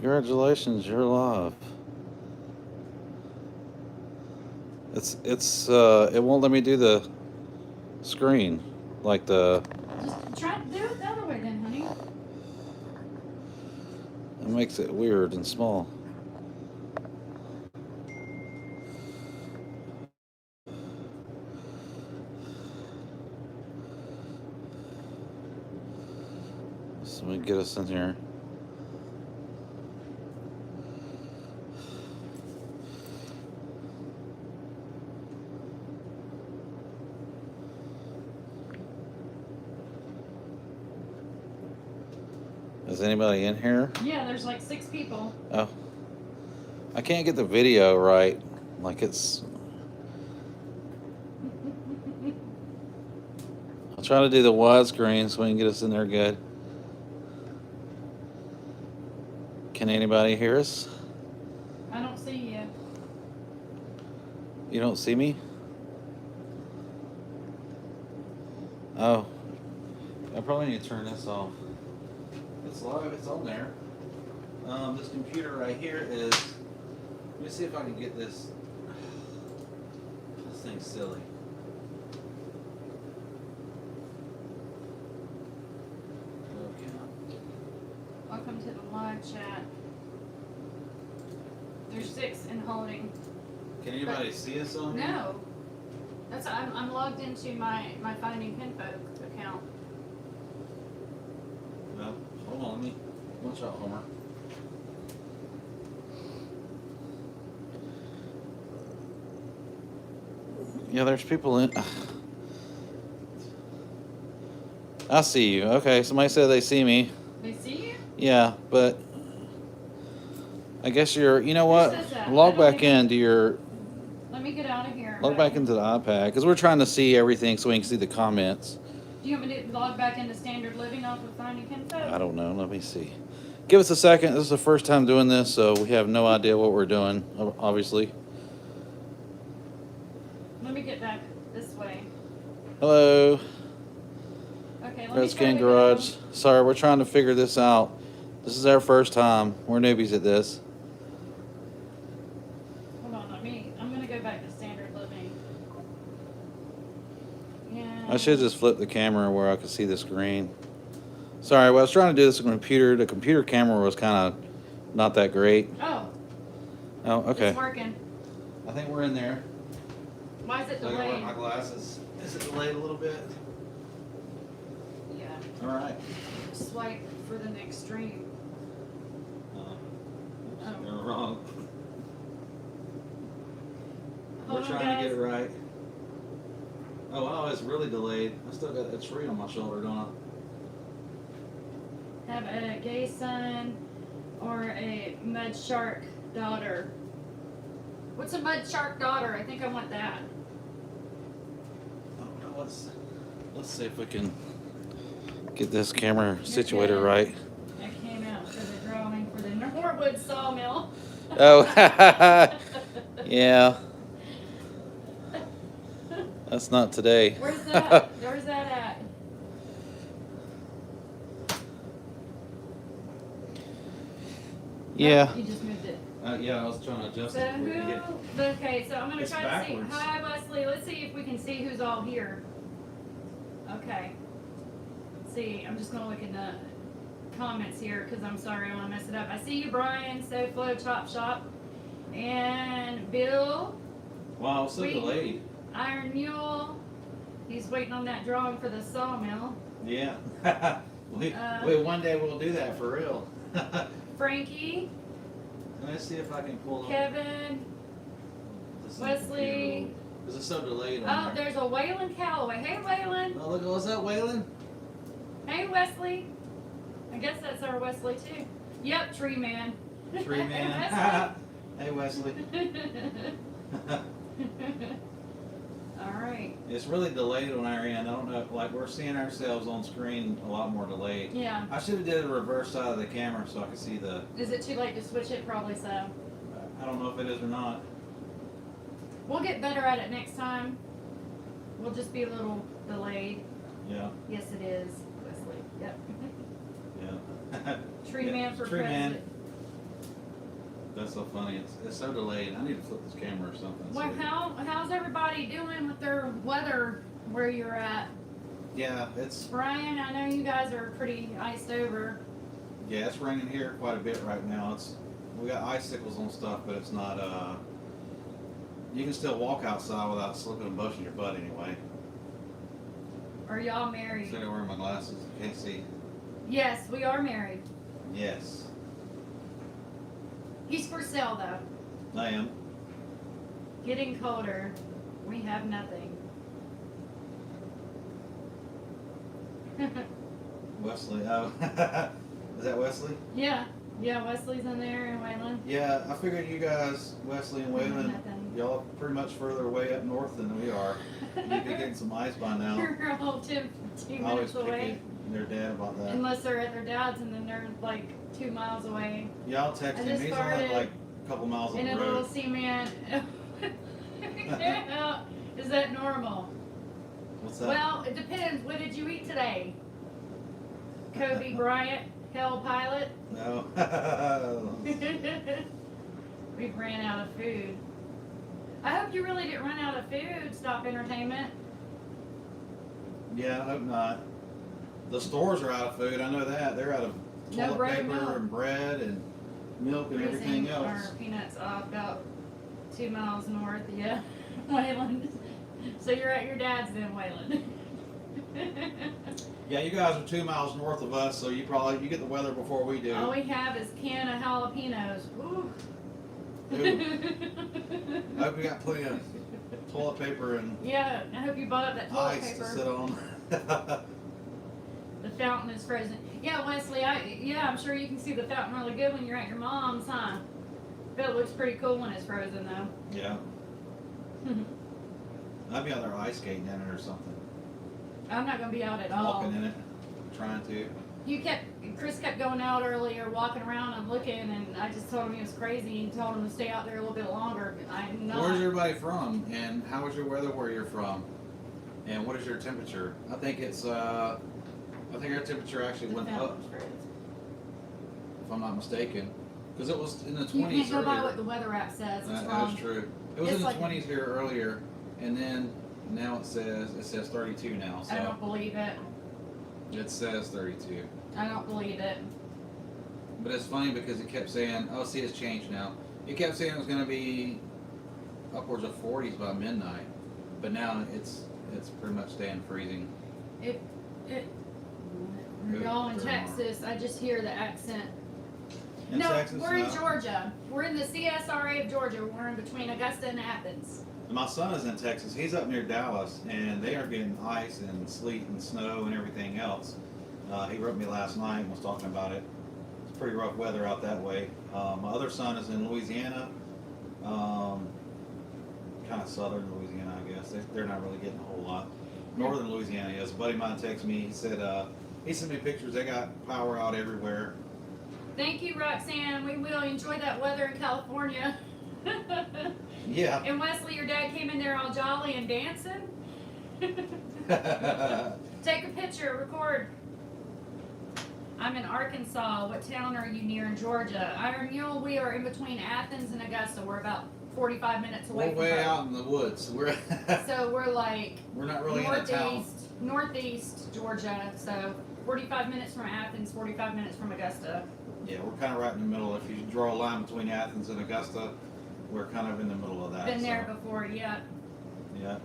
Congratulations, you're live. It won't let me do the screen like the. Just try to do it the other way then, honey. It makes it weird and small. So let me get us in here. Is anybody in here? Yeah, there's like 6 people. Oh, I can't get the video right. Like it's. I'll try to do the widescreen so we can get us in there good. Can anybody hear us? I don't see you. You don't see me? Oh, I probably need to turn this off. It's live. It's on there. This computer right here is. Let me see if I can get this. This thing's silly. Okay. Welcome to the live chat. There's 6 in holding. Can anybody see us on here? No. I'm logged into my Finding Pinfolk account. No. Hold on. Let me. Watch out, Homer. Yeah, there's people in. I see you. Okay, somebody said they see me. They see you? Yeah, but I guess you're. You know what? says that? Log I don't back even- into your. Let me get out of here. Log back into the iPad because we're trying to see everything so we can see the comments. Do you want me to log back into Standard Living off of Finding Pinfolk? I don't know. Let me see. Give us a second. This is the first time doing this, so we have no idea what we're doing. Obviously. Let me get back this way. Hello, Okay, let me Redskin try to Garage. Sorry, we're trying to figure this out. This is our first time. We're newbies at this. Hold on, I'm gonna go back to Standard Living. Yeah. I should just flip the camera where I could see the screen. Sorry, well, I was trying to do this on the computer. The computer camera was kind of not that great. Oh, Oh, okay. it's working. I think we're in there. Why is it So I gotta wear delayed? my glasses. Is it delayed a little bit? Yeah. All right. Swipe for the next stream. You're wrong. Hold We're on, trying to get guys. it right. Oh, wow, it's really delayed. I still got that tree on my shoulder, don't Have a gay son or a mud shark daughter. What's a mud shark daughter? I think I want that. I? Oh, no, let's see if we can get this camera situated good. right. I came out for the drawing for the Norwood sawmill. Oh, yeah. That's not today. Where's that? Where's that at? Yeah. Oh, you just moved it. Yeah, I was trying to adjust So it. for you to who? get- Okay, so I'm gonna It's try backwards. to see. Hi, Wesley. Let's see if we can see who's all here. Okay. Let's see. I'm just gonna look in the comments here because I'm sorry I want to mess it up. I see you, Brian. SoFlo Chop Shop, and Bill Wow, it's so Wait. delayed. Iron Mule. He's waiting on that drawing for the sawmill. Yeah. we, Uh, one day we'll do that for real. Frankie, Let's see if I can pull up. Kevin. this Wesley. This is so delayed Oh, on there. there's a Waylon Calloway. Hey, Waylon. Oh, look, was that Waylon? Hey, Wesley. I guess that's our Wesley too. Yep, Tree Man. Tree Man. Hey, Wesley. All right. It's really delayed on our end. I don't know, like we're seeing ourselves on screen a lot more delayed. Yeah. I should have did the reverse side of the camera so I could see the. Is it too late to switch it? Probably so. I don't know if it is or not. We'll get better at it next time. We'll just be a little delayed. Yeah. Yes, it is, Wesley. Yep. Yeah. Tree Yeah, Man for Tree Man. president. That's so funny. It's so delayed. I need to flip this camera or something. Well, how's everybody doing with their weather where you're at? Yeah, it's Brian, I know you guys are pretty iced over. it's raining here quite a bit right now. We got icicles on stuff, but it's not. You can still walk outside without slipping and busting your butt anyway. Are y'all married? So I'm wearing my glasses. Can't see. Yes, we are married. Yes, He's for sale though. I am. Getting colder. We have nothing. Wesley. Oh, is that Wesley? Yeah, Wesley's in there and Waylon. Yeah, I figured you guys, Wesley and Waylon, Nothing. y'all are pretty much further away up north than we are. You could get some ice by now. You're all 10, 15 I always minutes away. pick their dad about that. Unless they're at their dad's and then they're like 2 miles away. Yeah, I'll text I him. just He's only farted like a couple miles on In the a little road. cement. Is that normal? What's that? Well, it depends. What did you eat today? Kobe Bryant, Hell Pilot. No. We ran out of food. I hope you really didn't run out of food, Stop Entertainment. Yeah, I hope not. The stores are out of food. I know that. They're out of No toilet bread and paper milk. and bread and milk and everything Freezing else. Our peanuts about 2 miles north, yeah. Wayland. So you're at your dad's then, Wayland. Yeah, you guys are 2 miles north of us, so you get the weather before we do. All we have is can of jalapenos. Ooh. Ooh. I hope you got plenty of toilet paper and Yeah, I hope you bought up that toilet ice to paper. sit on. The fountain is frozen. Yeah, Wesley, I'm sure you can see the fountain really good when you're at your mom's, huh? But it looks pretty cool when it's frozen though. Yeah. I'd be out there ice skating in it or something. I'm not gonna be out at all. Walking in it, trying to. Chris kept going out earlier, walking around and looking, and I just told him he was crazy and told him to stay out there a little bit longer. I'm not. Where's everybody from? And how is your weather where you're from? And what is your temperature? I think our temperature actually The went up, fountain's frozen. if I'm not mistaken. Because it was in the 20s You can't go by earlier. what the weather app says. It's That wrong. is true. It was It's in the like- 20s here earlier, and then now it says 32 now. I So don't believe it. it says 32. I don't believe it. But it's funny because it kept saying, oh, see, it's changed now. It kept saying it was going to be upwards of 40s by midnight, but now it's pretty much staying freezing. Y'all in Good Texas, I just hear the accent. In No, Texas, we're in no. Georgia. We're in the CSRA of Georgia. We're in between Augusta and Athens. My son is in Texas. He's up near Dallas, and they are getting ice and sleet and snow and everything else. He wrote me last night and was talking about it. It's pretty rough weather out that way. My other son is in Louisiana, kind of southern Louisiana, I guess. They're not really getting a whole lot. Northern Louisiana is. A buddy of mine texted me. He said he sent me pictures. They got power out everywhere. Thank you, Roxanne. We will enjoy that weather in California. Yeah. And Wesley, your dad came in there all jolly and dancing. Take a picture, record. I'm in Arkansas. What town are you near in Georgia? Iron Mule, we are in between Athens and Augusta. We're about 45 minutes away We're from way both. out in the woods. We're So we're like we're not really in a town. northeast Georgia. So 45 minutes from Athens, 45 minutes from Augusta. Yeah, we're kind of right in the middle. If you draw a line between Athens and Augusta, we're kind of in the middle of that. Been there so, before, yeah. Yeah,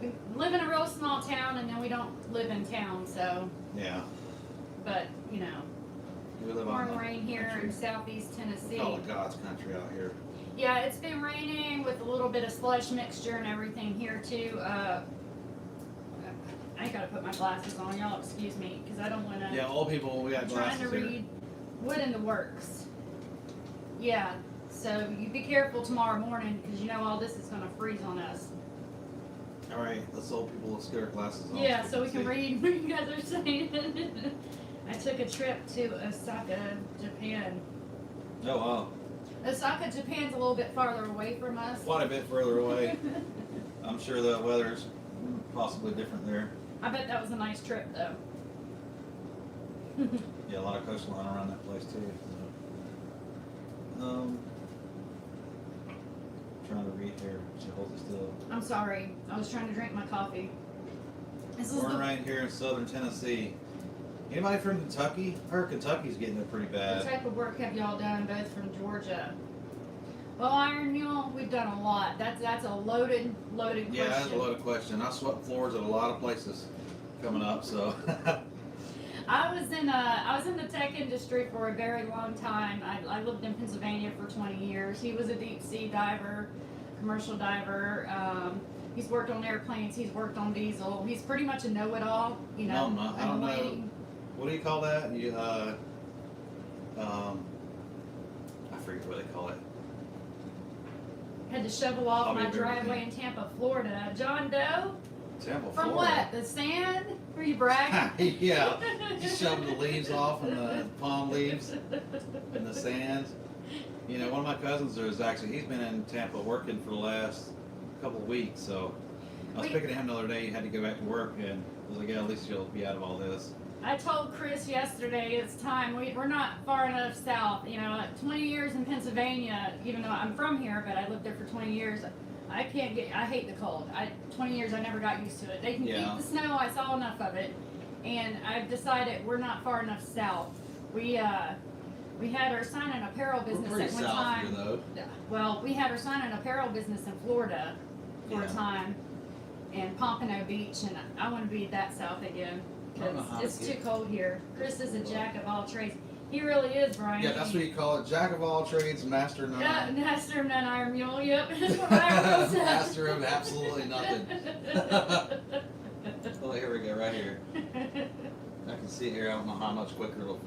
We live in a real small town, and then we don't live in town. So, yeah. but you know, We live pouring on the rain here country. in southeast Tennessee. We call it God's country out here. Yeah, it's been raining with a little bit of slush mixture and everything here too. I gotta put my glasses on, y'all. Excuse me, because I don't wanna. Yeah, old people, we got I'm trying glasses to here. read Wood in the Works. Yeah, so you be careful tomorrow morning because you know all this is gonna freeze on us. All right, let's old people, let's get our glasses on. Yeah, so we can see. read what you guys are saying. I took a trip to Osaka, Japan. Oh, wow. Osaka, Japan's a little bit farther away from us. Quite a bit further away. I'm sure the weather's possibly different there. I bet that was a nice trip though. Yeah, a lot of coastline around that place too. sorry. I was trying to drink my coffee. This is Born the, right here in southern Tennessee. Anybody from Kentucky? I heard Kentucky's getting it pretty what bad. type of work have y'all done, both from Georgia? Well, Iron Mule, we've done a lot. That's a loaded question. Yeah, that's a loaded question. I swept floors at a lot of places coming up, so. I was in the tech industry for a very long time. I lived in Pennsylvania for 20 years. He was a deep sea diver, commercial diver. He's worked on airplanes. He's worked on diesel. He's pretty much a know-it-all. You know. No, I don't know. What do you call that? You I forget what they call it. Had to shovel off Hobby my of driveway everything. in Tampa, Florida. John Doe? Tampa, From Florida. what? The sand? Were you bragging? Yeah, just shoving the leaves off and the palm leaves in the sand. You know, one of my cousins is actually, he's been in Tampa working for the last couple of weeks, so I was picking at him the other day, he had to go back to work, and I was like, yeah, at least you'll be out of all this. I told Chris yesterday it's time. We're not far enough south. You know, 20 years in Pennsylvania, even though I'm from here, but I lived there for 20 years. I hate the cold. 20 years I never got used to it. They can Yeah. keep the snow. I saw enough of it. And I've decided we're not far enough south. We had our sign and apparel We're business pretty at one south time. here, though. Well, we had our sign and apparel business in Florida for Yeah. a time, in Pompano Beach, and I want to be that south again I don't know how because it's to too cold here. Chris is a jack of all trades. He really is, Brian. Yeah, that's what you call it, jack of all trades, master of none. Yeah, master of none, Iron Mule. Yep, that's what I wrote down. Master of absolutely nothing. Oh, here we go, right here. I can see it here. I don't know how much quicker it'll.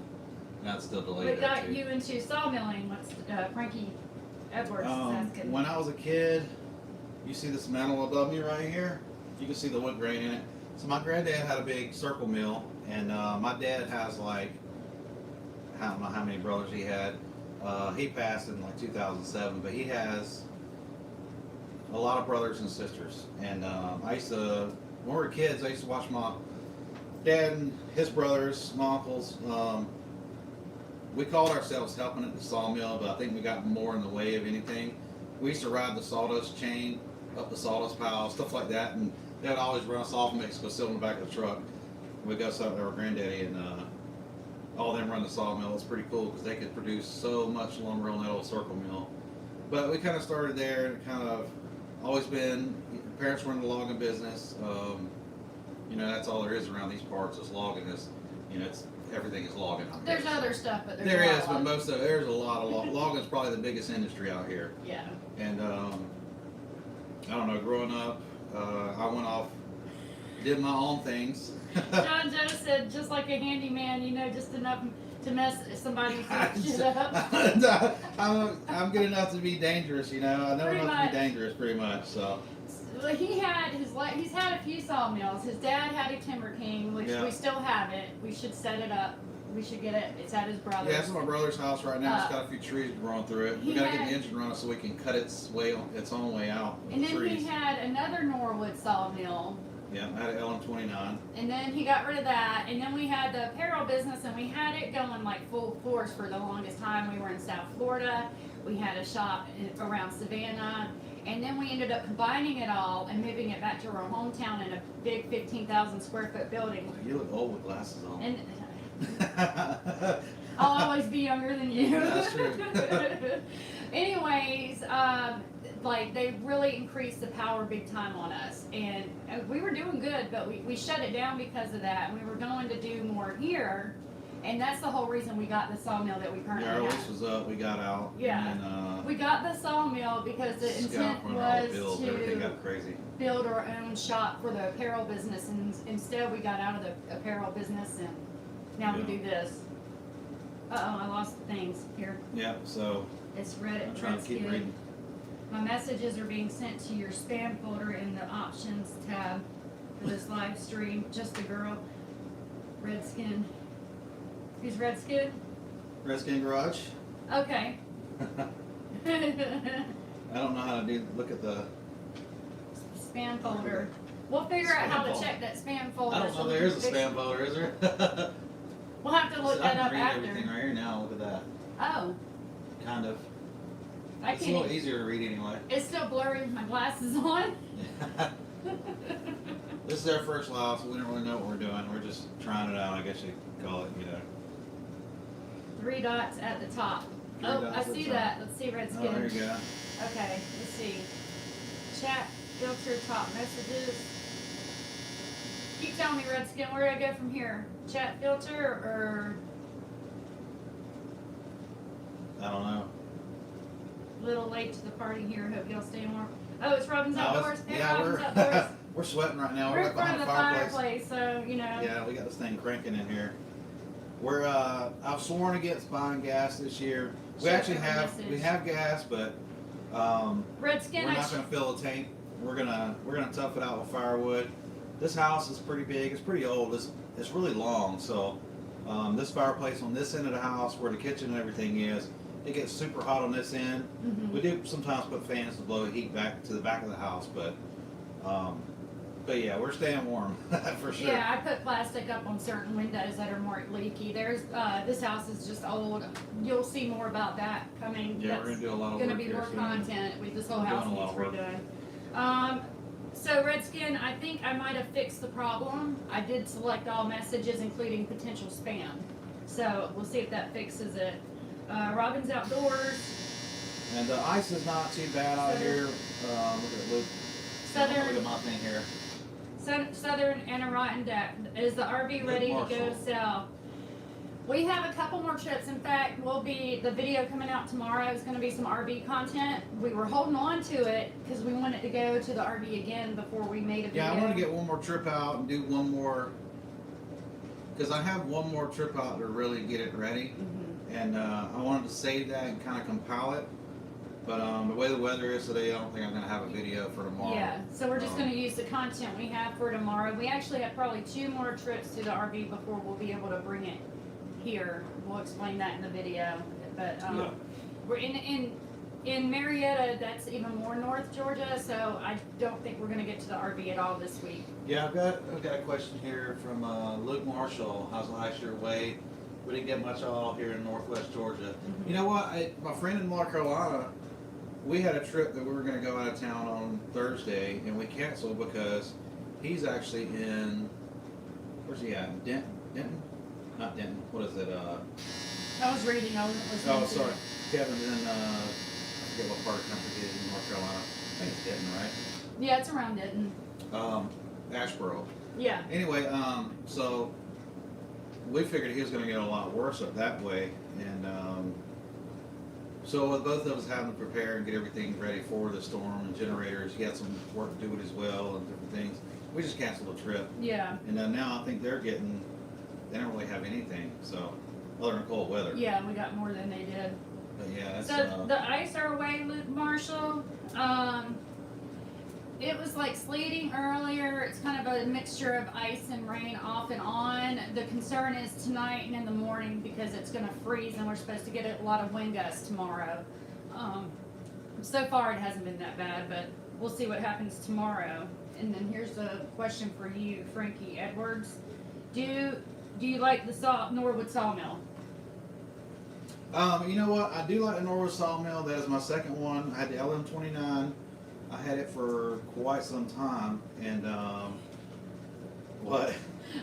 Now it's still delayed. We there, got too. you into sawmilling. What's Frankie Edwards is asking? When I was a kid, you see this mantle above me right here? You can see the wood grain in it. So my granddad had a big circle mill, and my dad has like, I don't know how many brothers he had. He passed in like 2007, but he has a lot of brothers and sisters. And I used to, when we were kids, I used to watch my dad and his brothers, my uncles. We called ourselves helping at the sawmill, but I think we got more in the way of anything. We used to ride the sawdust chain up the sawdust pile, stuff like that, and they would always run us off and make us go sit on the back of the truck. We'd go sit with our granddaddy, and all of them run the sawmill. It's pretty cool because they could produce so much lumber on that old circle mill. But we kind of started there, and kind of always been, parents were in the logging business. You know, that's all there is around these parts is logging. Is, you know, it's everything is logging out here. There's other stuff, but There a lot is, of but them. most of there's a lot of logging is probably the biggest industry out here. Yeah. And I don't know, growing up, I went off, did my own things. John Joe said, just like a handyman, you know, just enough to mess somebody shit up. I'm good enough to be dangerous, you know. I know Pretty enough to much. be dangerous, pretty much. So Well, he's had a few sawmills. His dad had a Timber King, which Yeah. we still have it. We should set it up. We should get it. It's at his brother's. yeah, it's my brother's house right now. It's got a few trees growing through it. We he gotta get had- the engine running so we can cut its own way out. With And the then trees. he had another Norwood sawmill, Yeah, I had an LM29. and then he got rid of that. And then we had the apparel business, and we had it going like full force for the longest time. We were in South Florida. We had a shop around Savannah. And then we ended up combining it all and moving it back to our hometown in a big 15,000 square foot building. You look old with glasses on. And I'll always be younger than you. That's true. Anyways, like they really increased the power big time on us, and we were doing good, but we shut it down because of that. And we were going to do more here, and that's the whole reason we got the sawmill that we currently Yeah, our lease have. was up. We got out. Yeah. And We got the sawmill because the intent was everything to got crazy. build our own shop for the apparel business, and instead we got out of the apparel business, and now we Yeah. do this. Uh-oh, I lost things here. Yeah. So It's Reddit. I'm trying to keep Redskin. reading. My messages are being sent to your spam folder in the options tab for this live stream. Just a girl. Redskin. Who's Redskin? Redskin Garage. Okay. I don't know how to look at the. Spam folder. We'll figure out how Spam to folder. check that spam folder. I don't so know. we There can is a fix spam it. folder, is there? We'll have to look I that can up read after. everything right here now. Look at that. Oh. Kind of. I It's a little can't. easier to read anyway. It's still blurry with my glasses on. This is our first live, so we don't really know what we're doing. We're just trying it out, I guess you could call it, you know. 3 dots at the top. Three Oh, dots I at the see top. that. Let's see, Redskin. Oh, there you go. Okay, let's see. Chat, filter, top messages. Keep telling me, Redskin, where do I go from here? Chat filter or I don't know. little late to the party here? Hope y'all stay warm. Oh, it's Robin's No, Outdoors. it's- Hey, yeah, Robin's Outdoors. we're sweating right now. We're We're in right front of behind the the fireplace. fireplace, so, you know. Yeah, we got this thing cranking in here. We're I've sworn against buying gas this year. We Check actually every have message. we have gas, but Redskin, we're I not going to fill a tank. We're gonna tough it out with firewood. This house is pretty big. It's pretty old. It's really long. So this fireplace on this end of the house, where the kitchen and everything is, it gets super hot on this end. Mhm. We do sometimes put fans to blow heat back to the back of the house, but yeah, we're staying warm for sure. Yeah, I put plastic up on certain windows that are more leaky. There's this house is just old. You'll see more about that coming. Yeah, we're gonna do a lot of Gonna work be here more soon. content with this whole We're house doing a lot needs of work. redoing. So Redskin, I think I might have fixed the problem. I did select all messages, including potential spam. So we'll see if that fixes it. Robin's Outdoors, And the ice is not too bad out here. Look at Luke. Southern Look at my thing here. Southern Adirondack. Is the RV ready to go Marshall. sell? We have a couple more trips. In fact, the video coming out tomorrow is going to be some RV content. We were holding on to it because we wanted to go to the RV again before we made a video. Yeah, I want to get one more trip out and do one more, because I have one more trip out to really get it ready. Mhm. And I wanted to save that and kind of compile it. But the way the weather is today, I don't think I'm going to have a video for tomorrow. Yeah, so we're just Um, going to use the content we have for tomorrow. We actually have probably 2 more trips to the RV before we'll be able to bring it here. We'll explain that in the video. But Yeah. we're in Marietta. That's even more North Georgia. So I don't think we're going to get to the RV at all this week. Yeah, I've got a question here from Luke Marshall. How's last year away? We didn't get much all here in Northwest Georgia. Mhm. You know what? My friend in North Carolina, we had a trip that we were going to go out of town on Thursday, and we canceled because he's actually in. Where's he at? Denton? Not Denton. What is it? I was reading. I wasn't listening. Oh, to sorry. it. Kevin's in. I forget what part of the country he is in North Carolina. I think it's Denton, right? Yeah, it's around Denton. Asheboro. Yeah. Anyway, so we figured he was going to get a lot worse up that way, and so with both of us having to prepare and get everything ready for the storm and generators, he had some work to do it as well and different things. We just canceled the trip, Yeah. and now I think they don't really have anything, so other than cold weather. Yeah, we got more than they did. But yeah, that's So the ice our way, Luke Marshall. It was like sleeting earlier. It's kind of a mixture of ice and rain off and on. The concern is tonight and in the morning because it's going to freeze and we're supposed to get a lot of wind gusts tomorrow. So far it hasn't been that bad, but we'll see what happens tomorrow. And then here's a question for you, Frankie Edwards. Do you like the Norwood Sawmill? You know what? I do like the Norwood Sawmill. That is my second one. I had the LM29. I had it for quite some time, and what?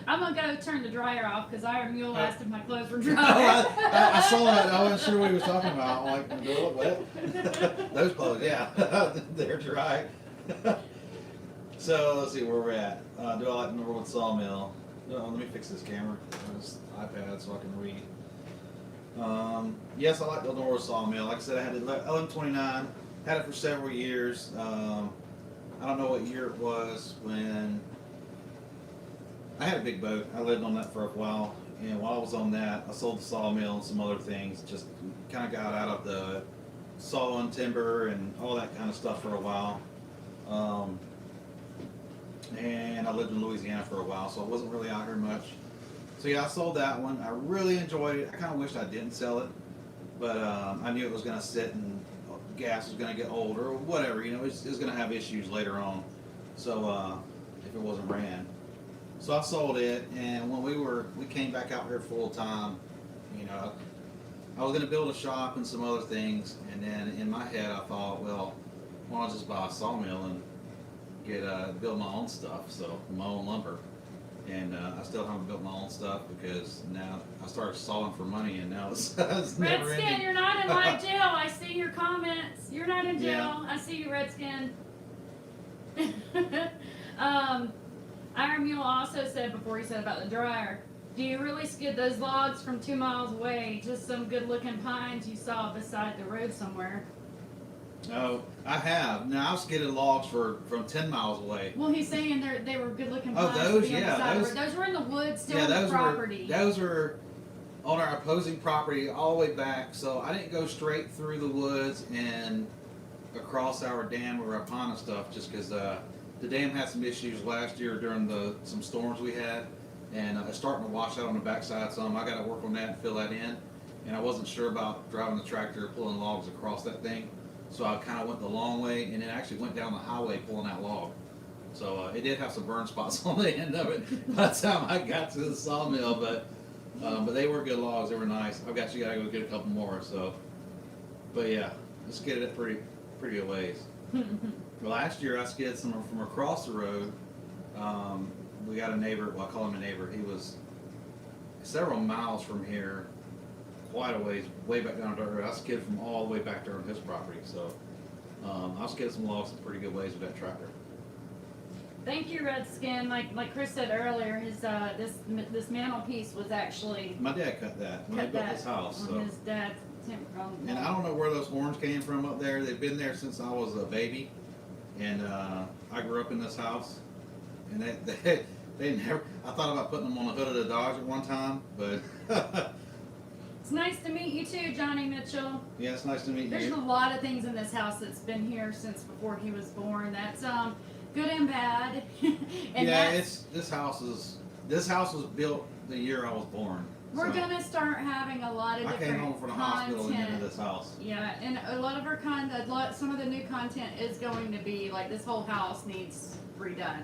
I'm gonna go turn the dryer off because I or Mule asked if my clothes were Oh, dry. I saw that. I wasn't sure what he was talking about. I'm like, do it wet? Those clothes, yeah, they're dry. So let's see where we're at. Do I like the Norwood Sawmill? No, let me fix this camera, this iPad, so I can read. Yes, I like the Norwood Sawmill. Like I said, I had the LM29. Had it for several years. I don't know what year it was when I had a big boat. I lived on that for a while, and while I was on that, I sold the sawmill and some other things. Just kind of got out of the sawing timber and all that kind of stuff for a while. And I lived in Louisiana for a while, so I wasn't really out here much. So yeah, I sold that one. I really enjoyed it. I kind of wished I didn't sell it, but I knew it was going to sit and gas was going to get old or whatever, it was going to have issues later on. So if it wasn't ran, so I sold it. And when we came back out here full time, I was gonna build a shop and some other things, and then in my head I thought, well, why don't I just buy a sawmill and get build my own stuff, so my own lumber. And I still haven't built my own stuff because now I started sawing for money, and now it's never Redskin, ending. you're not in live jail. I see your comments. You're not in jail. Yeah. I see you, Redskin. Iron Mule also said before he said about the dryer, do you really skid those logs from 2 miles away? Just some good looking pines you saw beside the road somewhere. Oh, I have. Now I've skidded logs from 10 miles away. Well, he's saying they were good looking Oh, pines. those, to be on the yeah, side of the those- road. Those were in the woods, still Yeah, on the those property. those were on our opposing property all the way back. So I didn't go straight through the woods and across our dam or our pond and stuff, just because the dam had some issues last year during some storms we had, and it's starting to wash out on the backside some. I got to work on that and fill that in, and I wasn't sure about driving the tractor pulling logs across that thing, so I kind of went the long way and then actually went down the highway pulling that log. So it did have some burn spots on the end of it by the time I got to the sawmill, but they were good logs. They were nice. I've got you got to go get a couple more. So, but yeah, I skidded it pretty good ways. Last year I skidded some from across the road. We got a neighbor. Well, I call him a neighbor. He was several miles from here, quite a ways, way back down the road. I skidded from all the way back there on his property. So I skidded some logs some pretty good ways with that tractor. Thank you, Redskin. Like Chris said earlier, his this mantelpiece was actually My dad cut that when he built his house. on So. his dad's And I don't know where those horns came from up there. They've been there since I was a baby, and I grew up in this house. And they never. I thought about putting them on the hood of the Dodge at one time, but It's nice to meet you too, Johnny Mitchell. yeah, it's nice to meet There's a you. lot of things in this house that's been here since before he was born. That's good and bad. And Yeah, that's, this house was built the year I was born. we're so gonna start having a lot of I different came home from the hospital and content. into this house. Yeah, and a lot of our some of the new content is going to be like this whole house needs redone.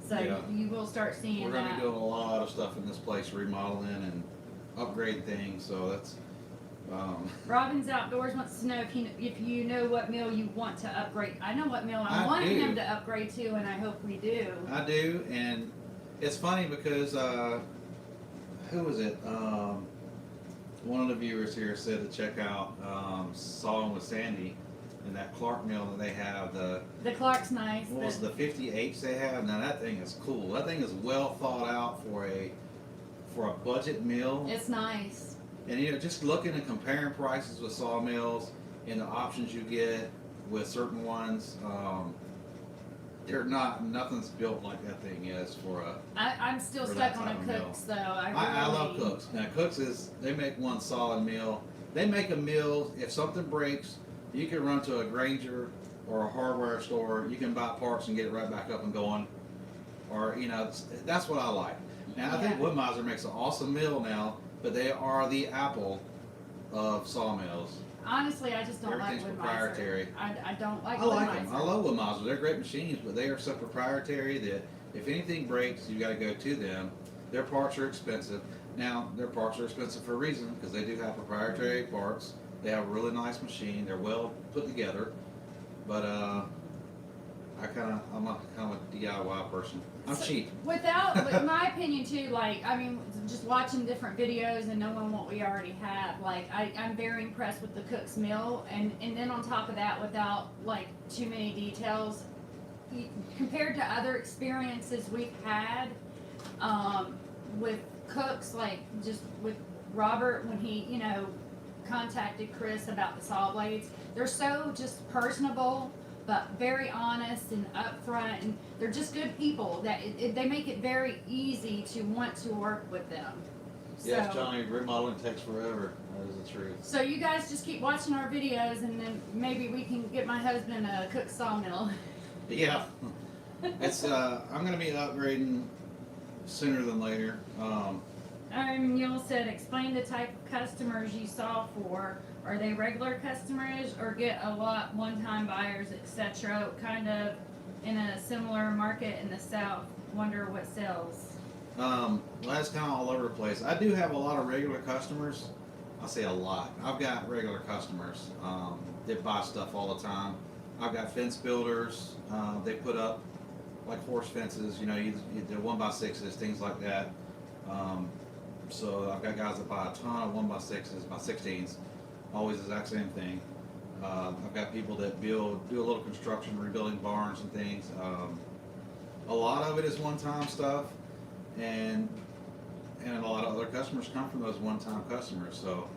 So Yeah. you will start seeing We're gonna that. be doing a lot of stuff in this place, remodeling and upgrade things. So that's. Robin's Outdoors wants to know if you know what mill you want to upgrade. I know what mill I I want do. him to upgrade to, and I hope we do. I do, and it's funny because who was it? One of the viewers here said to check out Sawing with Sandy and that Clark mill that they have. The The Clark's nice. what was the 50H they have? Now that thing is cool. That thing is well thought out for a budget mill. It's nice. And just looking and comparing prices with sawmills and the options you get with certain ones, nothing's built like that thing is for a. I'm still For stuck that on type a of mill. Cook's though. I I love really- Cooks. Now Cooks they make one solid meal. They make a meal. If something breaks, you can run to a Granger or a hardware store. You can buy parts and get it right back up and going. Or that's what I like. Now I think Yeah. Woodmiser makes an awesome meal now, but they are the Apple of sawmills. Honestly, I just don't like Everything's Woodmiser. proprietary. I don't like I like them. Woodmiser. I love Woodmiser. They're great machines, but they are so proprietary that if anything breaks, you got to go to them. Their parts are expensive. Now, their parts are expensive for a reason because they do have proprietary parts. They have a really nice machine. They're well put together. But I'm a kind of a DIY person. I'm So, cheap. with my opinion too, like, I mean, just watching different videos and knowing what we already have, like, I'm very impressed with the Cook's Mill, and then on top of that, without, like, too many details, compared to other experiences we've had, with Cook's, like, just with Robert, when he, contacted Chris about the saw blades, they're so just personable, but very honest and upfront, and they're just good people that they make it very easy to want to work with them. Yes, Johnny, remodeling takes forever. That is the truth. So you guys just keep watching our videos, and then maybe we can get my husband a Cook sawmill. Yeah. It's I'm gonna be upgrading sooner than later. Mule said, explain the type of customers you saw for. Are they regular customers or get a lot one-time buyers, etc.? Kind of in a similar market in the South. Wonder what sells. Well, that's kind of all over the place. I do have a lot of regular customers. I say a lot. I've got regular customers that buy stuff all the time. I've got fence builders. They put up like horse fences. You know, they're 1x6s, things like that. So I've got guys that buy a ton of 1x6s, by 16s, always the exact same thing. I've got people that do a little construction, rebuilding barns and things. A lot of it is one-time stuff, and a lot of other customers come from those one-time customers. So,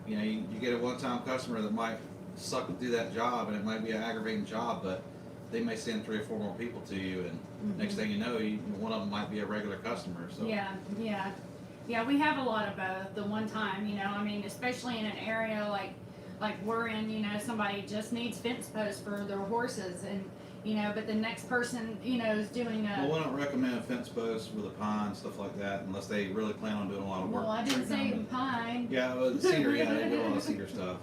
you know, you get a one-time customer that might suck to do that job, and it might be an aggravating job, but they may send 3 or 4 more people to you, and next thing you know, one of them might be a regular customer. So Yeah, we have a lot of both. The one time, you know, I mean, especially in an area like we're in, you know, somebody just needs fence posts for their horses, and you know, but the next person, you know, is doing a. Well, we don't recommend fence posts with a pine, stuff like that, unless they really plan on doing a lot of work. Well, I didn't say pine. Yeah, well, cedar, yeah, they do a lot of cedar stuff.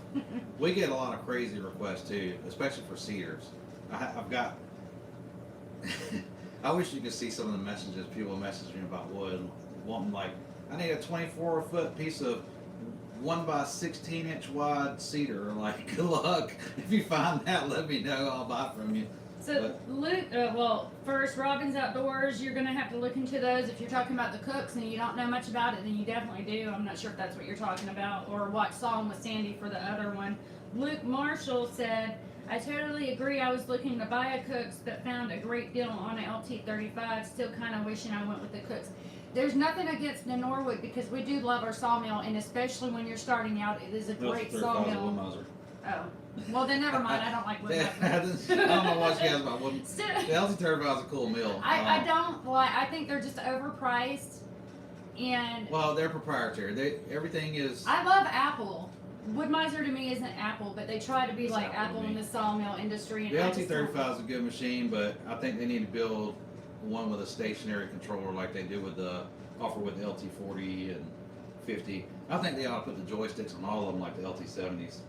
We get a lot of crazy requests too, especially for cedars. I've got. I wish you could see some of the messages people message me about wood, wanting like, I need a 24-foot piece of 1x16-inch wide cedar. Like, good luck. If you find that, let me know. I'll buy from you. So Luke, well, first Robbins Outdoors, you're gonna have to look into those. If you're talking about the cooks and you don't know much about it, then you definitely do. I'm not sure if that's what you're talking about, or watch Song with Sandy for the other one. Luke Marshall said, I totally agree. I was looking to buy a Cooks, but found a great deal on an LT35. Still kind of wishing I went with the Cooks. There's nothing against the Norwood, because we do love our sawmill, and especially when you're starting out, it is a great sawmill. Oh, well then never mind. I don't like wood. I don't know what you guys about wood. The LT35 is a cool mill. I don't like. I think they're just overpriced, and well, they're proprietary. Everything is. I love Apple. Woodmiser to me isn't Apple, but they try to be It's like Apple in the sawmill industry. And the LT35 is a good machine, but I think they need to build one with a stationary controller like they do with the LT40 and 50. I think they ought to put the joysticks on all of them like the LT70s.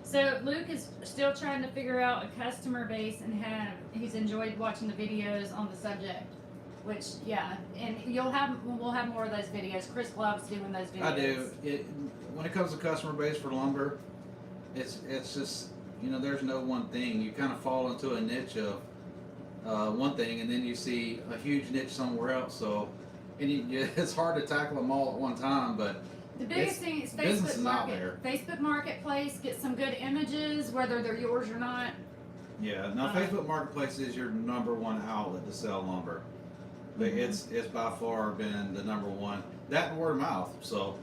So Luke is still trying to figure out a customer base, and he's enjoyed watching the videos on the subject. Which and we'll have more of those videos. Chris loves doing those videos. I do. When it comes to customer base for lumber, it's just, you know, there's no one thing. You kind of fall into a niche of one thing, and then you see a huge niche somewhere else. So, and it's hard to tackle them all at one time. But the biggest thing is Facebook Marketplace. Get some good images, whether they're yours or not. Yeah. Now, Facebook Marketplace is your #1 outlet to sell lumber. But it's by far been the #1. That and word of mouth. So,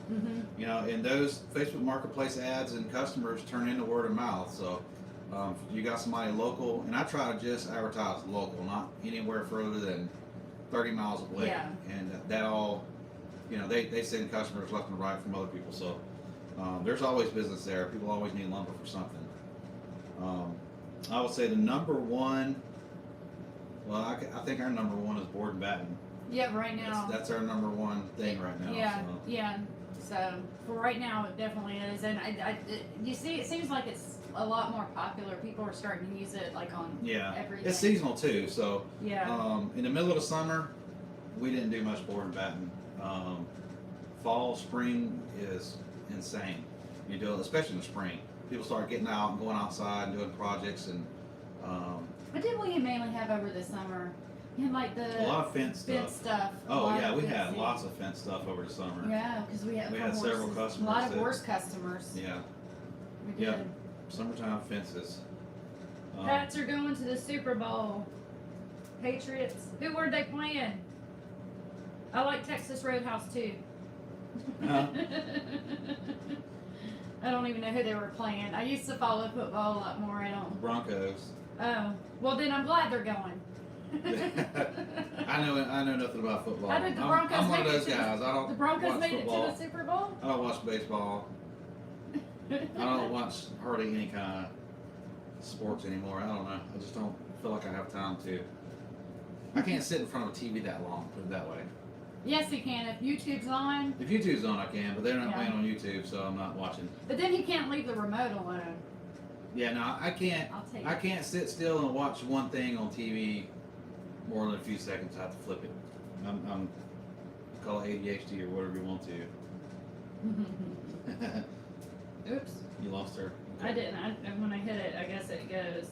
you know, and those Facebook Marketplace ads and customers turn into word of mouth. So, you got somebody local, and I try to just advertise local, not anywhere further than 30 miles away. Yeah. And that all, you know, they send customers left and right from other people. So, there's always business there. People always need lumber for something. I would say the #1. Well, I think our #1 is board and batten. Yeah, right now. That's our #1 thing right now. Yeah, so. yeah. So for right now, it definitely is, and you see, it seems like it's a lot more popular. People are starting to use it like on everything. It's seasonal too. So yeah. In the middle of the summer, we didn't do much board and batten. Fall, spring is insane. You do it, especially in the spring. People start getting out and going outside and doing projects and. What did we mainly have over the summer? We had like a lot of fence stuff. Oh yeah, we had lots of fence stuff over the summer. Yeah, because we had several customers. A lot of horse customers. Yeah. We did. Yep. Summertime fences. Pats are going to the Super Bowl. Patriots. Who were they playing? I like Texas Roadhouse too. I don't even know who they were playing. I used to follow football a lot more. I don't. Broncos. Oh, well then I'm glad they're going. I know nothing about football. How did the Broncos I'm one of make those guys. I don't. The Broncos watch made football. it to the Super Bowl. I don't watch baseball. I don't watch hardly any kind of sports anymore. I don't know. I just don't feel like I have time to. I can't sit in front of a TV that long. Put it that way. Yes, you can. If YouTube's on. If YouTube's on, I can, but they're not playing on YouTube, so I'm not watching. But then you can't leave the remote alone. Yeah, no, I can't. I can't sit still and watch one thing on TV more than a few seconds. I have to flip it. I'm call it ADHD or whatever you want to. Oops. You lost her. I didn't. When I hit it, I guess it goes.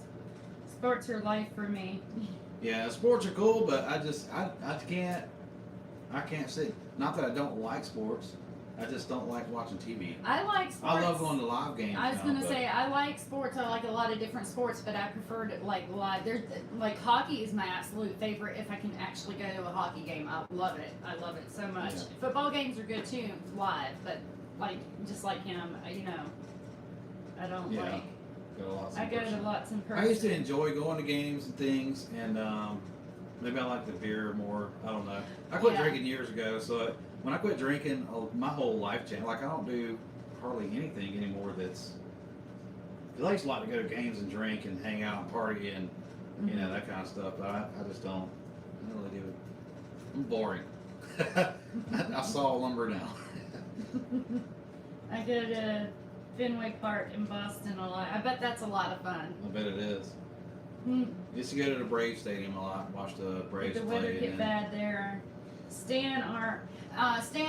Sports are life for me. Yeah, sports are cool, but I can't see. Not that I don't like sports. I just don't like watching TV. I like sports. I love going to live games. I was gonna say I like sports. I like a lot of different sports, but I prefer to like live. There's like hockey is my absolute favorite. If I can actually go to a hockey game, I love it. I love it so much. Yeah. Football games are good too, live. But like just like him, you know, I don't Yeah. like. Go lots I in go to person. lots in person. I used to enjoy going to games and things, and maybe I like the beer more. I don't know. I quit Yeah. drinking years ago, so when I quit drinking, my whole life changed. Like I don't do hardly anything anymore. Because I used to like to go to games and drink and hang out and party and you know that kind of stuff. But I just don't. I don't really do it. I'm boring. I saw lumber now. I go to Fenway Park in Boston a lot. I bet that's a lot of fun. I bet it is. Hmm. Used to go to the Braves Stadium a lot, watch the Braves The weather play. get and- bad there. Stan,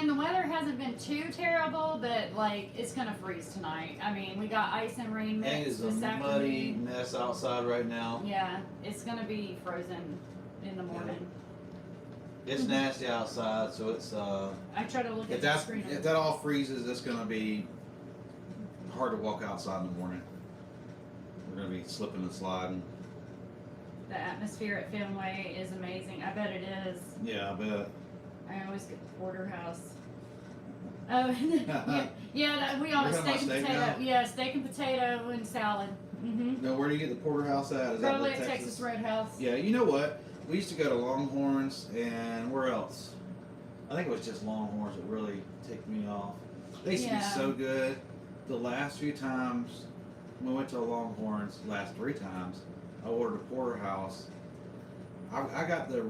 the weather hasn't been too terrible, but like it's gonna freeze tonight. I mean, we got ice and rain It mix is a this muddy afternoon. mess outside right now. Yeah, it's gonna be frozen in the morning. It's nasty outside, so it's I try to look if at the screen. that all freezes, it's gonna be hard to walk outside in the morning. We're gonna be slipping and sliding. The atmosphere at Fenway is amazing. I bet it is. Yeah, I bet. I always get the porterhouse. Oh, yeah. We always We're talking steak and about steak potato. now? Yeah, steak and potato and salad. Mm-hmm. Now, where do you get the porterhouse at? Is that Probably the at Texas Roadhouse. Yeah, you know what? We used to go to Longhorns, and where else? I think it was just Longhorns that really ticked me off. They used to be Yeah. so good. The last few times we went to Longhorns, last 3 times, I ordered a porterhouse. I got the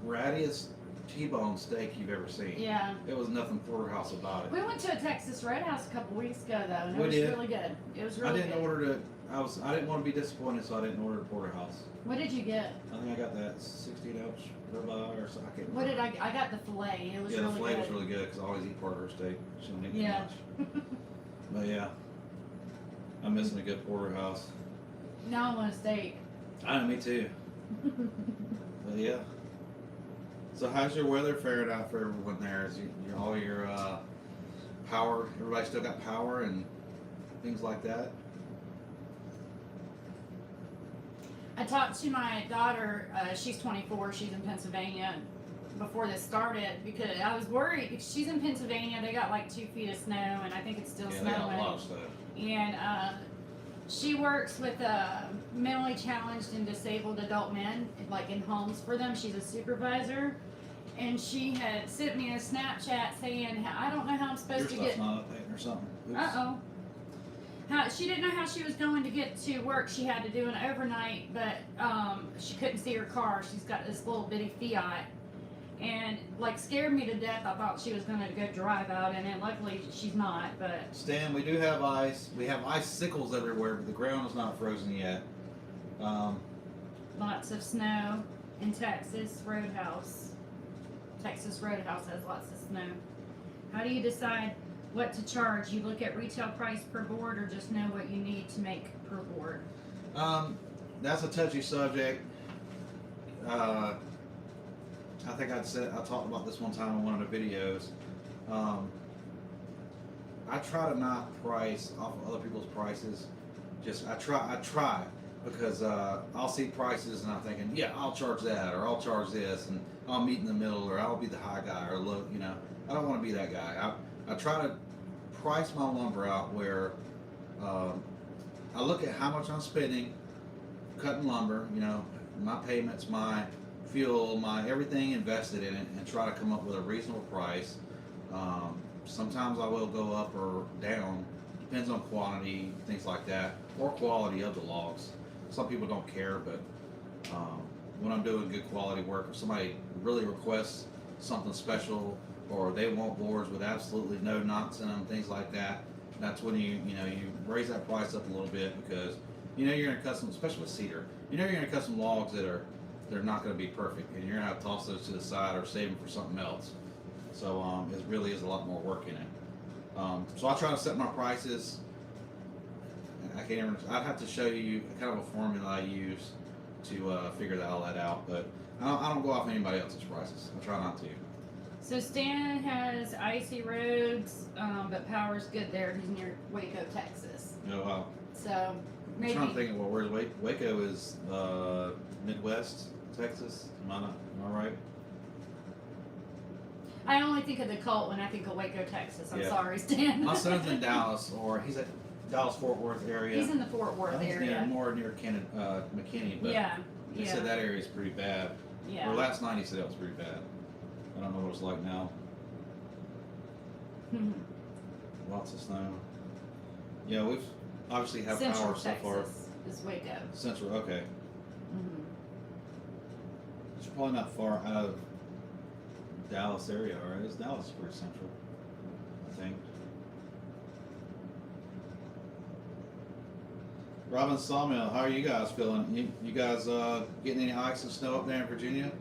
rattiest T-bone steak you've ever seen. Yeah. It was nothing porterhouse about it. We went to a Texas Roadhouse a couple weeks ago though, and it We was did. really good. It was I really didn't good. order it. I didn't want to be disappointed, so I didn't order the porterhouse. What did you get? I think I got that 16-ounce ribeye or something. I can't What remember. did I got the fillet. It was Yeah, really the filet good. was really good because I always eat part of her steak. She don't eat Yeah. much. But yeah, I'm missing a good porterhouse. Now I want a steak. I know, me too. But yeah. So how's your weather faring out for everyone there? Is all your power? Everybody still got power and things like that? I talked to my daughter, she's 24, she's in Pennsylvania, before this started, because I was worried, because she's in Pennsylvania, they got like 2 feet of snow, and I think it's still Yeah, they got a snowing. lot of stuff. And she works with mentally challenged and disabled adult men, like in homes for them. She's a supervisor. And she had sent me a Snapchat saying, I don't know how I'm Your supposed to stuff's get. not updating or something. Oops. She didn't know how she was going to get to work. She had to do an overnight, but she couldn't see her car. She's got this little bitty Fiat, and like scared me to death. I thought she was going to go drive out in it. Luckily, she's not. But Stan, we do have ice. We have icicles everywhere, but the ground is not frozen yet. lots of snow in Texas Roadhouse. Texas Roadhouse has lots of snow. How do you decide what to charge? You look at retail price per board, or just know what you need to make per board? That's a touchy subject. I think I talked about this one time in one of the videos. I try to not price off of other people's prices. I try because I'll see prices and I'm thinking, yeah, I'll charge that, or I'll charge this, and I'll meet in the middle, or I'll be the high guy, or look, I don't want to be that guy. I try to price my lumber out where I look at how much I'm spending cutting lumber, my payments, my fuel, my everything invested in it, and try to come up with a reasonable price. Sometimes I will go up or down, depends on quantity, things like that, or quality of the logs. Some people don't care, but when I'm doing good quality work, if somebody really requests something special, or they want boards with absolutely no knots in them, things like that, that's when you raise that price up a little bit, because you're gonna cut some, especially with cedar, you're gonna cut some logs they're not gonna be perfect, and you're gonna have to toss those to the side or save them for something else. So it really is a lot more work in it. So I try to set my prices I can't even. I'd have to show you kind of a formula I use to figure all that out. But I don't go off anybody else's prices. I try not to. So Stan has icy roads, but power's good there. He's near Waco, Texas. You know, So I'm maybe trying to think of where's Waco is Midwest Texas. Am I right? I only think of the cult when I think of Waco, Texas. I'm Yeah. sorry, Stan. My son's in Dallas, or he's at Dallas Fort Worth area. He's in the Fort Worth I think he's area. more near McKinney, but Yeah, they said that area is pretty bad. yeah. Or last night he said it was pretty bad. I don't know what it's like now. Lots of snow. Yeah, we've obviously have Central power so far. Texas is Waco. Central, okay. Mhm. It's probably not far out of Dallas area, or is Dallas pretty central? I think. Robin Sawmill, how are you guys feeling? You guys getting any ice and snow up there in Virginia?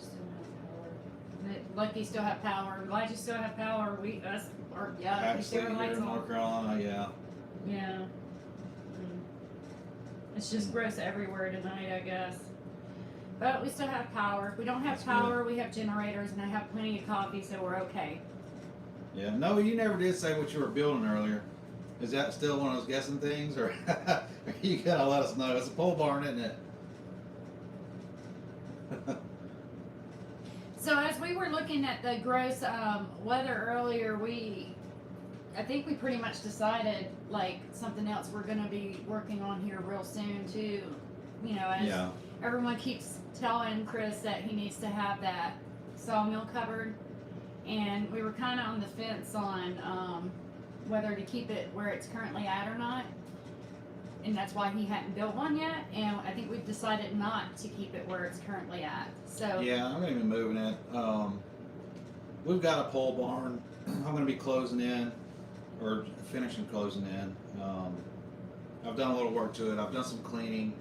Still have power. Lucky still have power. Glad you still have power. We we Actually, stay our here lights in on. North Carolina, yeah. Yeah. It's just gross everywhere tonight, I guess. But we still have power. If we don't have That's power, we have generators, and I have plenty of coffee, so we're okay. Yeah, no, you never did say what you were building earlier. Is that still one of those guessing things, or you gotta let us know? It's a pole barn, isn't it? So as we were looking at the gross weather earlier, I think we pretty much decided like something else we're going to be working on here real soon too. You know, as Yeah. everyone keeps telling Chris that he needs to have that sawmill covered, and we were kind of on the fence on whether to keep it where it's currently at or not. And that's why he hadn't built one yet, and I think we've decided not to keep it where it's currently at. So Yeah, I'm gonna be moving it. We've got a pole barn. I'm gonna be closing in, or finishing closing in. I've done a little work to it. I've done some cleaning.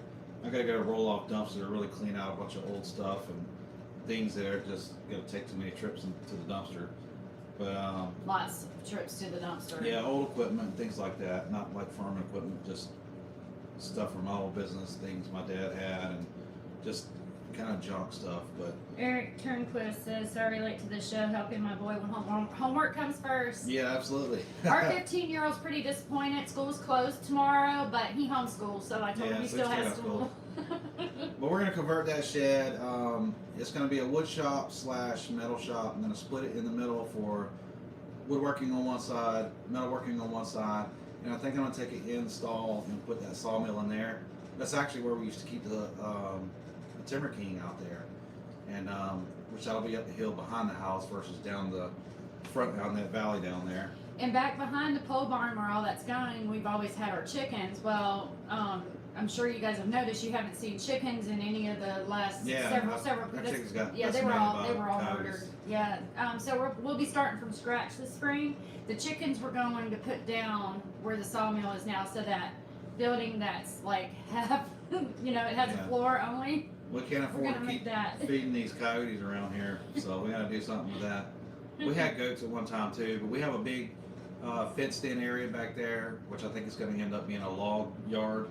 I gotta get a roll-off dumpster to really clean out a bunch of old stuff and things that are just gonna take too many trips into the dumpster. But lots of trips to the dumpster. yeah, old equipment, things like that. Not like farming equipment, just stuff from my old business, things my dad had, and just kind of junk stuff. But Eric Turnquist says, sorry late to the show, helping my boy when homework comes first. yeah, absolutely. Our 15-year-old's pretty disappointed. School's closed tomorrow, but he homeschools, so I told him he still has school. But we're gonna convert that shed. It's gonna be a wood shop / metal shop. I'm gonna split it in the middle for woodworking on one side, metalworking on one side, and I think I'm gonna take it install and put that sawmill in there. That's actually where we used to keep the Timber King out there, and which that'll be up the hill behind the house versus down the front down that valley down there. And back behind the pole barn where all that's going, we've always had our chickens. Well, I'm sure you guys have noticed you haven't seen chickens in any of the last several. Our chickens got Yeah, they were decimated by all coyotes. murdered. Yeah. So we'll be starting from scratch this spring. The chickens we're going to put down where the sawmill is now, so that building that's like half, it has Yeah. a floor only. We can't We're afford gonna to make keep that. feeding these coyotes around here, so we gotta do something with that. We had goats at one time too, but we have a big fenced-in area back there, which I think is going to end up being a log yard,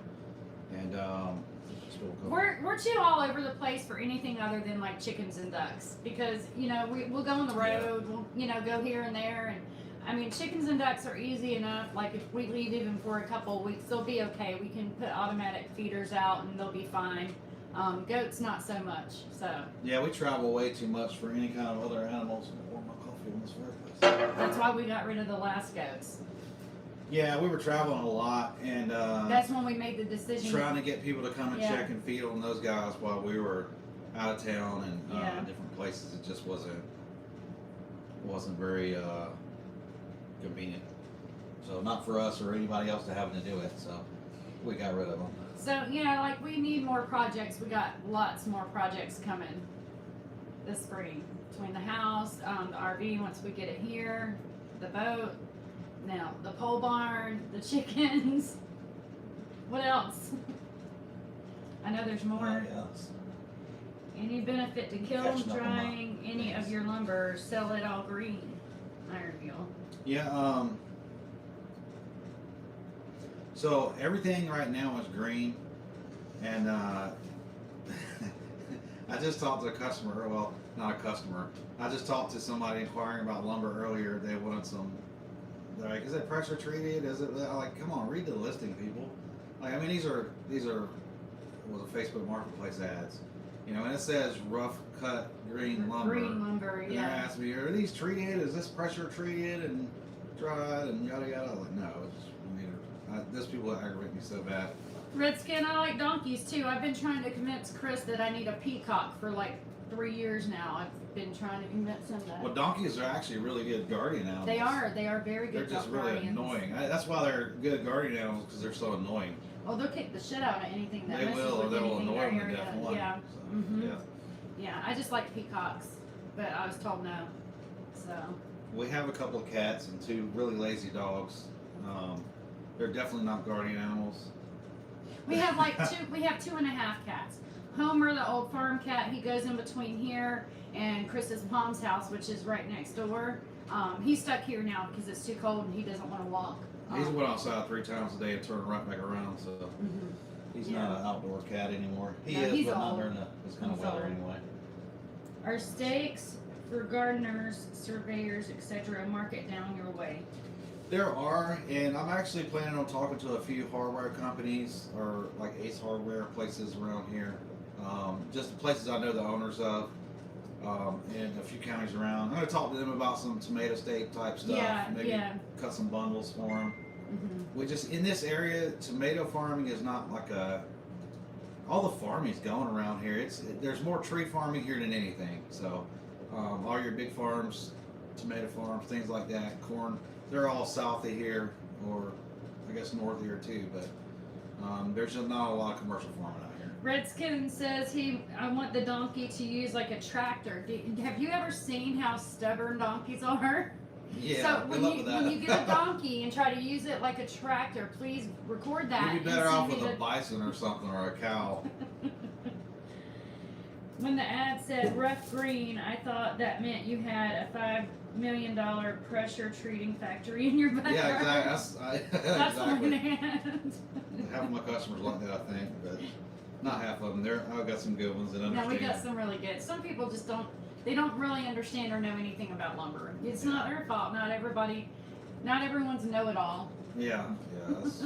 and We're too all over the place for anything other than like chickens and ducks, because we'll go on the road, we'll go here and there, and I mean chickens and ducks are easy enough. Like if we leave even for a couple of weeks, they'll be okay. We can put automatic feeders out and they'll be fine. Goats not so much. So yeah, we travel way too much for any kind of other animals. I pour my coffee on this fireplace. that's why we got rid of the last goats. Yeah, we were traveling a lot, and That's when we made the decision. trying to get people to come and Yeah. check and feed on those guys while we were out of town and Yeah. different places. It just wasn't very convenient. So not for us or anybody else to having to do it. So we got rid of them. So like we need more projects. We got lots more projects coming this spring between the house, the RV once we get it here, the boat, now the pole barn, the chickens. What else? I know there's more. Yes. Any benefit to kiln, Catching up on my drying any of things. your lumber? Sell it all green. Ironville. Yeah. So everything right now is green, and I just talked to a customer. Well, not a customer. I just talked to somebody inquiring about lumber earlier. They wanted some. They're like, is it pressure treated? Is it? I'm like, come on, read the listing, people. Like, I mean, these are was a Facebook Marketplace ads, you know, and it says rough cut green lumber. Green lumber, And they're yeah. asking me, are these treated? Is this pressure treated and dried and yada yada? I'm like, no, it's. I mean, this people aggravate me so bad. Redskin, I like donkeys too. I've been trying to convince Chris that I need a peacock for like 3 years now. I've been trying to convince him that. Well, donkeys are actually really good guardian animals. They are very They're good. just really guardians. annoying. That's why they're good guardian animals, because they're so annoying. Oh, they'll kick the shit out of anything that They messes will, or with they'll anything annoy in them their to death. area. One. Yeah. So, Mhm. yeah. Yeah, I just like peacocks, but I was told no. So We have a couple of cats and 2 really lazy dogs. They're definitely not guardian animals. we have like we have 2.5 cats. Homer, the old farm cat, he goes in between here and Chris's mom's house, which is right next door. He's stuck here now because it's too cold and he doesn't want to walk. He's went outside 3 times a day and turned right back around, so Mhm. he's Yeah. not an outdoor cat anymore. He No, is, he's but not old. during this kind of He's weather old. anyway. Our stakes for gardeners, surveyors, etc. market down your way. There are, and I'm actually planning on talking to a few hardware companies or like Ace Hardware places around here. Just places I know the owners of, and a few counties around. I'm going to talk to them about some tomato steak type stuff. Yeah, Maybe yeah. cut some bundles for them. Hmm. We just, in this area, tomato farming is not like all the farming's going around here. There's more tree farming here than anything. So, all your big farms, tomato farms, things like that, corn, they're all south of here, or I guess north of here too. But there's just not a lot of commercial farming out here. Redskin says I want the donkey to use like a tractor. Have you ever seen how stubborn donkeys are? Yeah, So good when luck you with that. when you get a donkey and try to use it like a tractor, please record that. You'd be and better send off me with a the- bison or something, or a cow. When the ad said rough green, I thought that meant you had a $5 million pressure treating factory in your backyard. Yeah, exactly. That's Exactly. what I meant. Half of my customers like that, I think, but not half of them. I've got some good ones that understand. No, we got some really good. Some people just don't. They don't really understand or know anything about lumber. It's not their fault. Not everyone's know-it-all. Yeah, that's,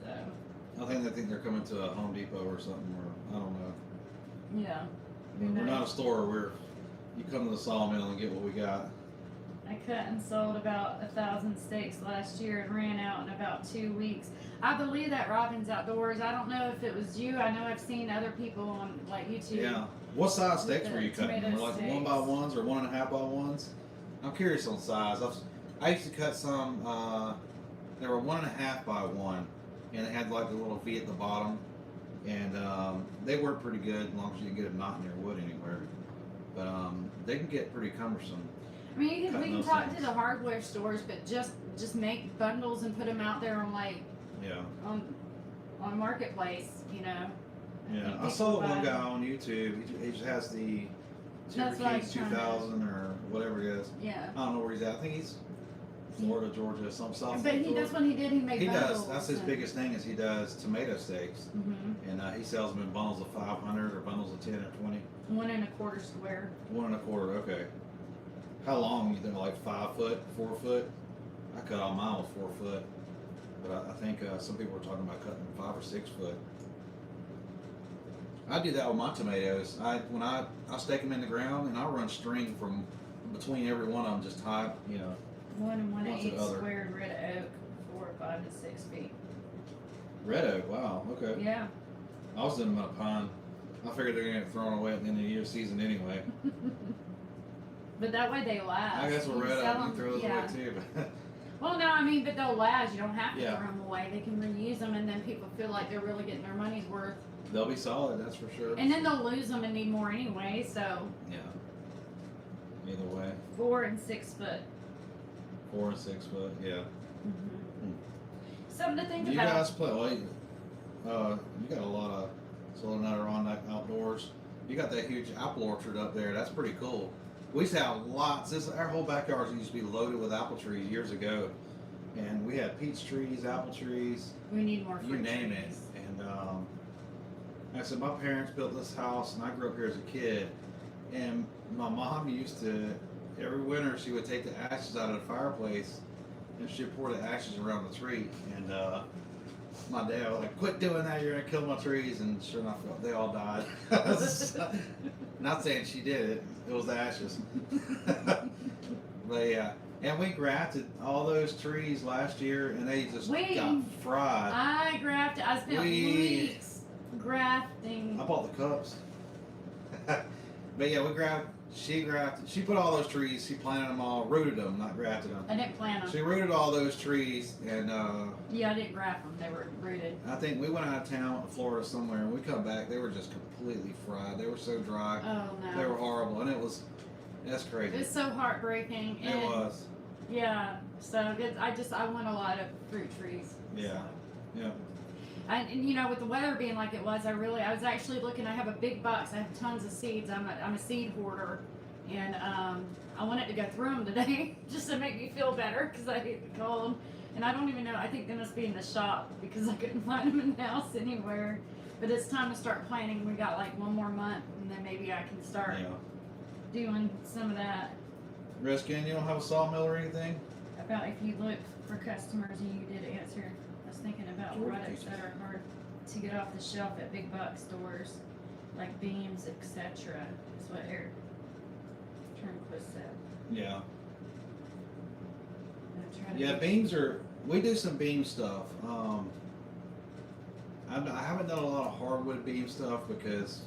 So, I think they think they're coming to a Home Depot or something, or I don't know. yeah. We're not a store. You come to the sawmill and get what we got. I cut and sold about 1,000 steaks last year and ran out in about 2 weeks. I believe that Robbins Outdoors. I don't know if it was you. I know I've seen other people on like YouTube. Yeah. What size With steaks the were you cutting? tomato Were like steaks. 1 by 1s or 1.5 by 1s? I'm curious on size. I used to cut some. They were 1.5 by 1, and they had like the little V at the bottom, and they work pretty good as long as you can get a knot in your wood anywhere. But they can get pretty cumbersome. I mean, we Cutting can those talk things. to the hardware stores, but just make bundles and put them out there on like Yeah. on Marketplace. You know. Yeah. think I saw people one buy- guy on YouTube. He just has the Timber That's what I Kings was trying to- 2000 or whatever it is. Yeah. I don't know where he's at. I think he's Florida, Georgia, some South. But that's what he did. He made He bundles. does. That's his biggest thing is he does tomato steaks, Mm-hmm. and he sells them in bundles of 500 or bundles of 10 or 20. 1 1/4 square. 1 1/4. Okay. How long? You think like 5 foot, 4 foot? I cut all mine with 4 foot, but I think some people were talking about cutting them 5 or 6 foot. I do that with my tomatoes. When I stake them in the ground and I run string from between every one of them, just tie, 1 and What's 1/8 the other? squared red oak, 4, 5 to 6 feet. red oak. Wow. Okay. Yeah. I was doing them in a pine. I figured they're gonna get thrown away at the end of the year season anyway. But that way they last. I guess You we're can red sell oak. You them- throw those yeah. away too. But Well, no, I mean, but they'll last. You don't have to Yeah. throw them away. They can reuse them, and then people feel like they're really getting their money's worth. they'll be solid. That's for sure. And then they'll lose them and need more anyway. So Yeah. Either way, 4 and 6 foot. 4 and 6 foot. Yeah. Mm-hmm. Something to think You about. guys play. Well, you got a lot of Southern Adirondack outdoors. You got that huge apple orchard up there. That's pretty cool. We used to have lots. Our whole backyard used to be loaded with apple trees years ago, and we had peach trees, apple trees, We need more you fruit name it. trees. And like I said, my parents built this house, and I grew up here as a kid. And my mom used to, every winter, she would take the ashes out of the fireplace, and she'd pour the ashes around the tree. And my dad was like, "Quit doing that! You're gonna kill my trees." And sure enough, they all died. Not saying she did it; it was the ashes. But yeah. And we grafted all those trees last year, and they just got fried. I grafted. I spent weeks grafting. I bought the cups. But yeah, she grafted. She put all those trees. She planted them all, rooted them, not grafted them. I didn't plant them. She rooted all those trees, and Yeah, I didn't graft them. They were rooted. I think we went out of town to Florida somewhere, and we come back. They were just completely fried. They were so dry. Oh no. They were horrible, and that's crazy. It's so heartbreaking. It was. Yeah. So I want a lot of fruit trees. Yeah. So. Yeah. And you know, with the weather being like it was, I was actually looking. I have a big box. I have tons of seeds. I'm a seed hoarder, and I wanted to go through them today just to make me feel better because I hate the cold. And I don't even know. I think they must be in the shop because I couldn't find them in the house anywhere. But it's time to start planting. We got like one more month, and then maybe I can start doing some of that. Reskin, you don't have a sawmill or anything? About if you look for customers, and you did answer. I was thinking about products that are hard to get off the shelf at big box stores, like beams, etc. Is what Eric Turnquist said. Yeah. I'm Yeah, beams are. We do some beam stuff. I haven't done a lot of hardwood beam stuff because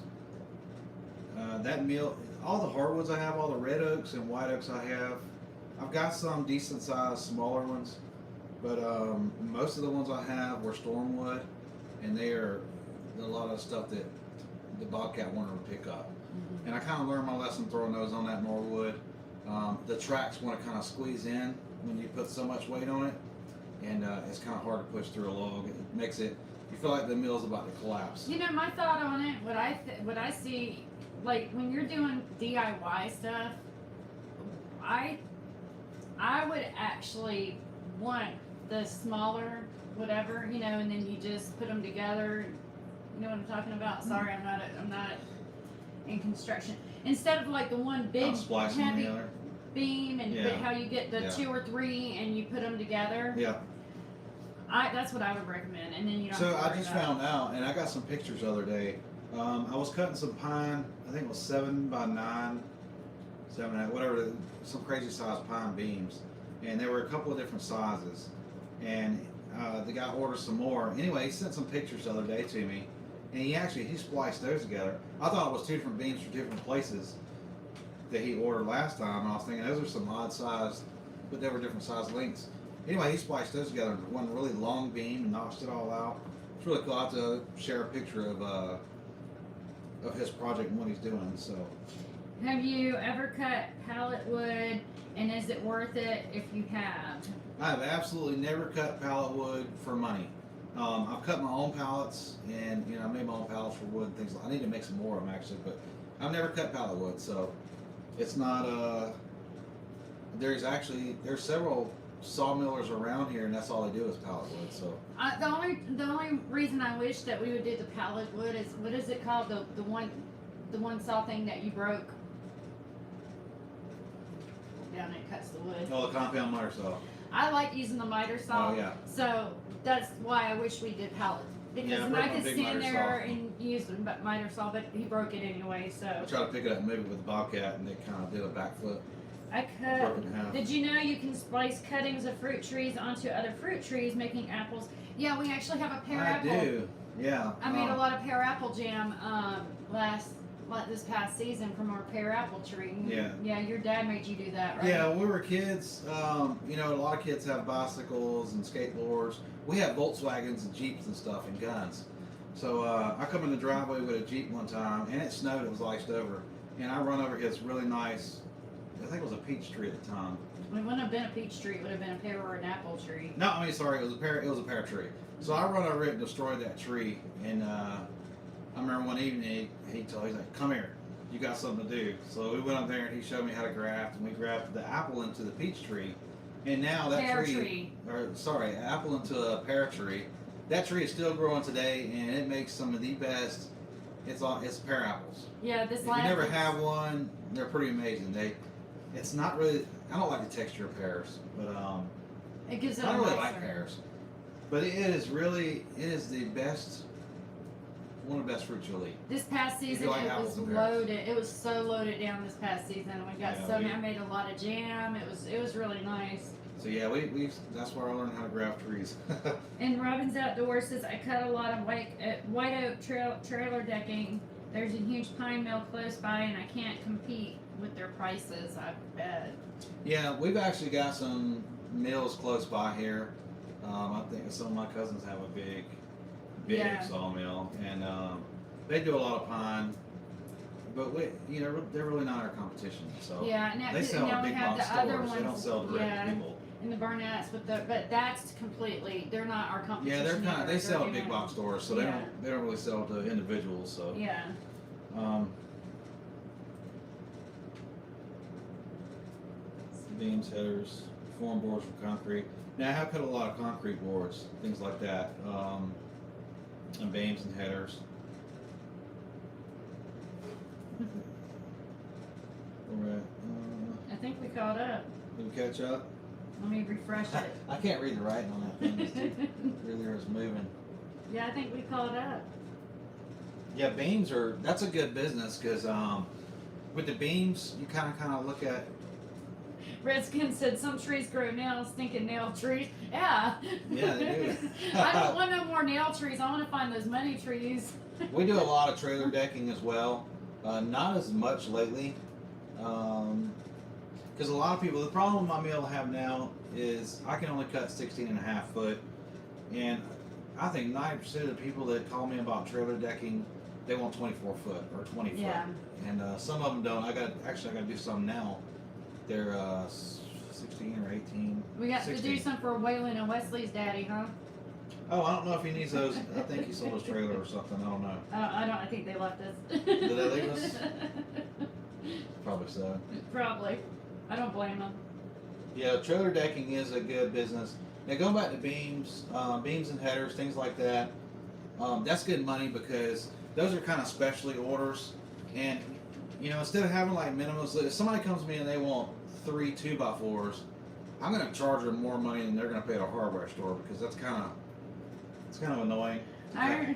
that mill, all the hardwoods I have, all the red oaks and white oaks I have, I've got some decent sized smaller ones, but most of the ones I have were stormwood, and they are a lot of stuff that the Bobcat wanted to pick up. Mm-hmm. And I kind of learned my lesson throwing those on that Norwood. The tracks want to kind of squeeze in when you put so much weight on it, and it's kind of hard to push through a log. It makes it, you feel like the mill's about to collapse. You know, my thought on it, what I see, like when you're doing DIY stuff, I would actually want the smaller whatever, you know, and then you just put them together. You know what I'm talking about? Sorry, I'm not in construction. Instead of like the one big Splicing heavy together. beam and how you get the 2 or 3 and you put them together. Yeah. That's what I would recommend, and then you don't. So have to I just found out, and I got some pictures the other day. I was cutting some pine. I think it was 7 by 9, 7, whatever, some crazy sized pine beams, and there were a couple of different sizes. And the guy ordered some more. Anyway, he sent some pictures the other day to me, and he spliced those together. I thought it was 2 different beams from different places that he ordered last time, and I was thinking those are some odd sized, but they were different size lengths. Anyway, he spliced those together into one really long beam and notched it all out. It's really cool. I'll have to share a picture of his project and what he's doing. So, Have you ever cut pallet wood, and is it worth it if you have? I have absolutely never cut pallet wood for money. I've cut my own pallets, and I made my own pallets for wood and things. I need to make some more of them actually, but I've never cut pallet wood, so it's not. There's several sawmillers around here, and that's all they do is pallet wood. So The only reason I wish that we would do the pallet wood is, what is it called, the one saw thing that you broke down and cuts the wood. the compound miter saw. I like using the miter saw. Oh, yeah. So that's why I wish we did pallet, because Yeah, I then broke I my could big stand miter there saw. and use the miter saw, but he broke it anyway. I So tried to pick it up and move it with the Bobcat, and it kind of did a backflip. I Broke cut. it in half. Did you know you can splice cuttings of fruit trees onto other fruit trees, making apples? Yeah, we actually have a pear apple. I do. Yeah. I made a lot of pear apple jam this past season from our pear apple tree. Yeah. Yeah, your dad made you do that, right? Yeah, when we were kids, a lot of kids have bicycles and skateboards. We have Volkswagens and Jeeps and stuff and guns. So I come in the driveway with a Jeep one time, and it snowed. It was iced over, and I run over his really nice, I think it was a peach tree at the time. It wouldn't have been a peach tree. It would have been a pear or an apple tree. No, I mean, sorry, it was a pear tree. So I run over it and destroyed that tree. And I remember one evening he's like, "Come here, you got something to do." So we went up there and he showed me how to graft, and we grafted the apple into the peach tree. And now that Pear tree, tree. or sorry, apple into a pear tree. That tree is still growing today, and it makes some of the best. It's pear apples. Yeah, this If you last. never have one, they're pretty amazing. It's not really. I don't like the texture of pears, but It gives it I a don't really nicer- like pears. But it is the best, one of the best fruits you'll eat. This past you season, like it apples was and pears. loaded. It was so loaded down this past season. We got Yeah, so many. I made a lot of jam. It was really nice. So yeah, we that's where I learned how to graft trees. And Robin's Outdoors says I cut a lot of white oak trailer decking. There's a huge pine mill close by, and I can't compete with their prices. I bet. Yeah, we've actually got some mills close by here. I think some of my cousins have a big Yeah. sawmill, and they do a lot of pine. But they're really not our competition. So Yeah, now, they sell now at we big have box the other stores. ones. They don't sell direct yeah, to people. in the Burnett's, but that's completely. They're not our competition. Yeah, they're kind of. either. They sell They're at big doing- box stores, so Yeah. they don't really sell to individuals. So Yeah. Beams, headers, form boards from concrete. Now I have cut a lot of concrete boards, things like that, and beams and headers. All right. I think we caught up. Did we catch up? Let me refresh it. I can't read the writing on that thing. It's really is moving. Yeah, I think we caught up. Yeah, beams that's a good business because with the beams you kind of look at. Redskin said some trees grow nails, stinking nail trees. Yeah. Yeah, they do. I don't want no more nail trees. I want to find those money trees. We do a lot of trailer decking as well. Not as much lately. Because a lot of people, the problem my mill I have now is I can only cut 16.5 foot. And I think 90% of the people that call me about trailer decking, they want 24 foot or 20 foot. Yeah. And some of them don't. I got to do some now. They're 16 or 18. We got 16. to do some for Waylon and Wesley's daddy, huh? Oh, I don't know if he needs those. I think he sold his trailer or something. I don't know. I don't. I think they left us. Did they leave us? Probably so. Probably. I don't blame them. Yeah, trailer decking is a good business. Now going back to beams, beams and headers, things like that. That's good money because those are kind of specialty orders. And instead of having like minimums, if somebody comes to me and they want 3 2x4s, I'm going to charge them more money than they're going to pay at a hardware store because it's kind of annoying. Iron-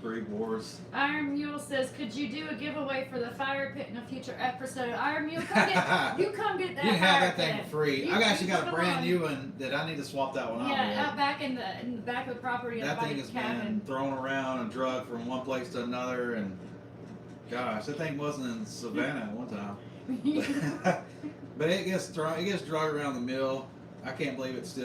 Three boards. Iron Mule says, "Could you do a giveaway for the fire pit in a future episode?" Iron Mule, come get you come get that. You can have fire that thing pit. for free. You- I actually you got a come brand on. new one that I need to swap that one out with. Yeah, out back in the back of the property, That up by thing the has been cabin. thrown around and drugged from one place to another, and gosh, that thing wasn't in Savannah at one time. But it gets drugged around the mill. I can't believe it's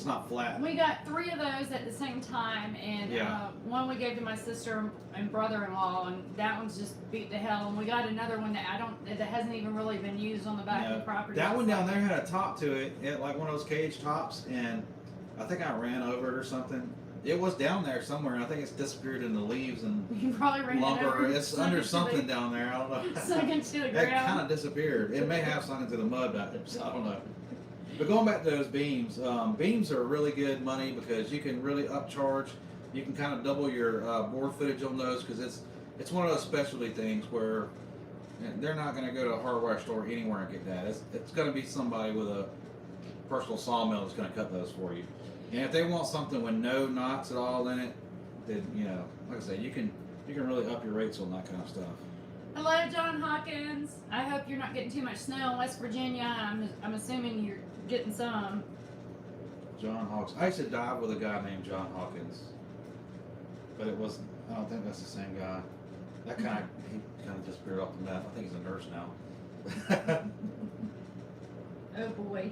not flat. We got 3 of those at the same time, and Yeah. one we gave to my sister and brother-in-law, and that one's just beat to hell. And we got another one that that hasn't even really been used on the back of the property. That It's one down like- there had a top to it, like one of those cage tops, and I think I ran over it or something. It was down there somewhere, and I think it's disappeared in the leaves and You probably ran it lumber. over. It's sunk under into something down there. I don't know. Sunk into the It kind ground. of disappeared. It may have sunk into the mud back there, so I don't know. But going back to those beams, beams are really good money because you can really upcharge. You can kind of double your board footage on those because it's one of those specialty things where they're not going to go to a hardware store anywhere and get that. It's going to be somebody with a personal sawmill that's going to cut those for you. And if they want something with no knots at all in it, then like I said, you can really up your rates on that kind of stuff. Hello, John Hawkins. I hope you're not getting too much snow in West Virginia. I'm assuming you're getting some. John Hawkins. I used to dive with a guy named John Hawkins, but it wasn't. I don't think that's the same guy. He kind of disappeared off the map. I think he's a nurse now. Oh boy.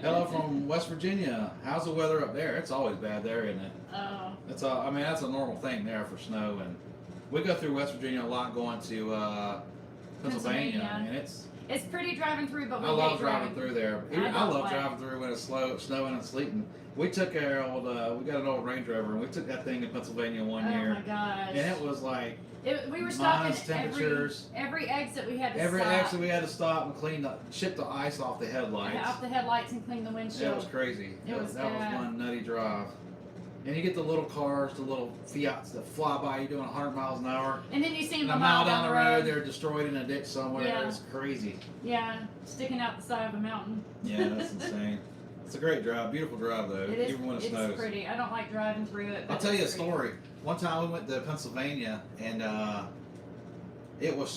Hello from West Virginia. How's the weather up there? It's always bad there, isn't it? Oh. That's that's a normal thing there for snow, and we go through West Virginia a lot going to Pennsylvania, Pennsylvania. and it's It's pretty driving through, but we I love hate driving through there. I I don't love like- driving through when it's snowing and sleeting. We took our old, we got an old Range Rover, and we took that thing in Pennsylvania one Oh year, my gosh. and it was like We were stopping minus temperatures. every exit we had to Every stop. exit we had to stop and ship the ice off the headlights. Off the headlights and clean the That windshield. was crazy. It was that bad. was one nutty drive. And you get the little cars, the little Fiats that fly by you doing 100 miles an hour. And then you see And them a a mile mile down the road. they're destroyed in a ditch somewhere. Yeah. It's crazy. Yeah, sticking out the side of a mountain. Yeah, that's insane. It's a great drive, beautiful drive though, It is. even when it It's snows. pretty. I don't like driving through it. But I'll tell you a it's pretty. story. One time we went to Pennsylvania and I knew it was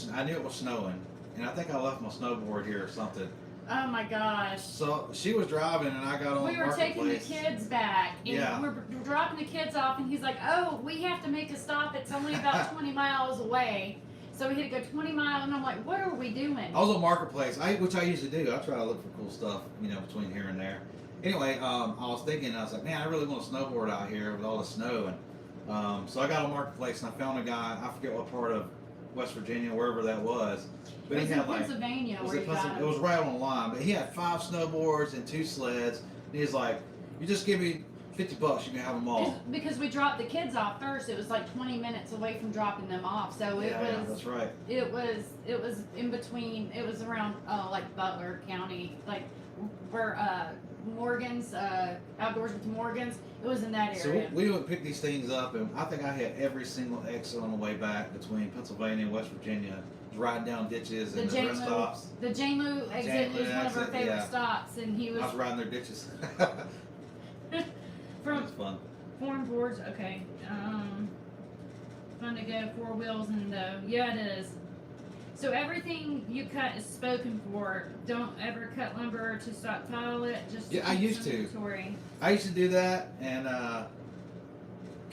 snowing, and I think I left my snowboard here or something. Oh my gosh. So she was driving and I got on We were taking the Marketplace. kids back, and Yeah. we're dropping the kids off, and he's like, "Oh, we have to make a stop. It's only about 20 miles away." So we had to go 20 miles, and I'm like, "What are we doing?" I was on Marketplace, which I usually do. I try to look for cool stuff, between here and there. Anyway, I was thinking, I was like, man, I really want to snowboard out here with all the snow. And so I got on Marketplace and I found a guy, I forget what part of West Virginia, wherever that was. But It was he in had like, Pennsylvania was where it, you got it was right on the line, but he had 5 snowboards and 2 sleds. And he's like, you just give me $50, you can have them all. Because we dropped the kids off first. It was like 20 minutes away from dropping them off. So it Yeah, was. that's right. It was in between. It was around like Butler County, like where Morgan's Outdoors with Morgan's. It was in that So area. we would pick these things up, and I think I had every single exit on the way back between Pennsylvania and West Virginia, riding down ditches The and the Jane rest Lou- stops. The Jane Lou exit Jane Lou is one of our exit, favorite yeah. stops, and he I was was riding their ditches. It from was fun. foreign boards. Okay, fun to go 4 wheels and yeah, it is. So everything you cut is spoken for. Don't ever cut lumber to stockpile it. Just to Yeah, I keep used some to. inventory. I used to do that, and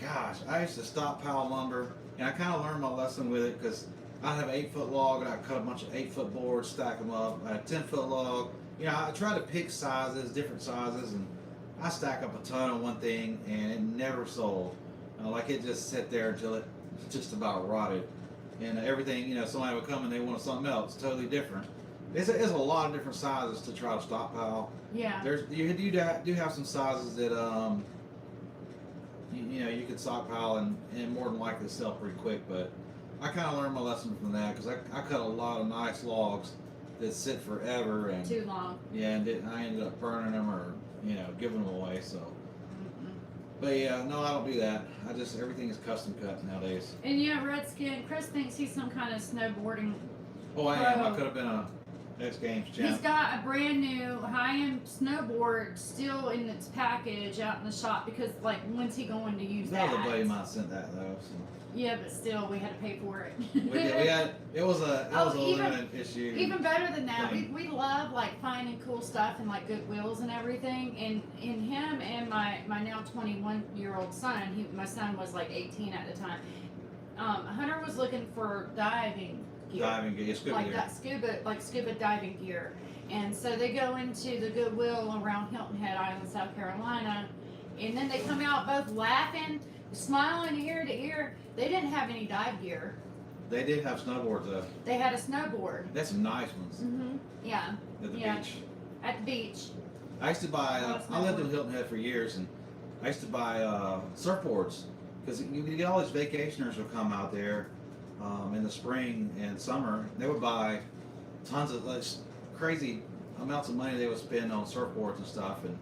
gosh, I used to stockpile lumber, and I kind of learned my lesson with it because I have an 8-foot log, and I cut a bunch of 8-foot boards, stack them up. I had a 10-foot log. I try to pick sizes, different sizes, and I stack up a ton on one thing, and it never sold. Like it just sat there until it just about rotted. And everything, somebody would come and they wanted something else, totally different. It's a lot of different sizes to try to stockpile. Yeah. You do have some sizes that you could stockpile and more than likely sell pretty quick. But I kind of learned my lesson from that because I cut a lot of nice logs that sit forever and Too long. and I ended up burning them or giving them away. So, Mm-mm. but yeah, no, I don't do that. Everything is custom cut nowadays. And yeah, Redskin, Chris thinks he's some kind of snowboarding. Oh, I am. I Pro. could have been a X Games He's champ. got a brand new high-end snowboard still in its package out in the shop because, like, when's he going to use That that? was a buddy of mine sent that though. So. Yeah, but still, we had to pay for it. We did. We had. It was a even- limited issue. Even better than that, Thing. we love like finding cool stuff and like Goodwills and everything. And in him and my now 21-year-old son, my son was like 18 at the time. Hunter was looking for diving gear, diving gear, scuba like gear. that scuba diving gear. And so they go into the Goodwill around Hilton Head Island, South Carolina, and then they come out both laughing, smiling ear to ear. They didn't have any dive gear. They did have snowboards though. They had a snowboard. That's some nice ones Yeah, at the Yeah. beach. at the beach. I used to buy. Oh, it's I lived snowboard. in Hilton Head for years, and I used to buy surfboards because you get all these vacationers would come out there in the spring and summer. They would buy tons of crazy amounts of money they would spend on surfboards and stuff, and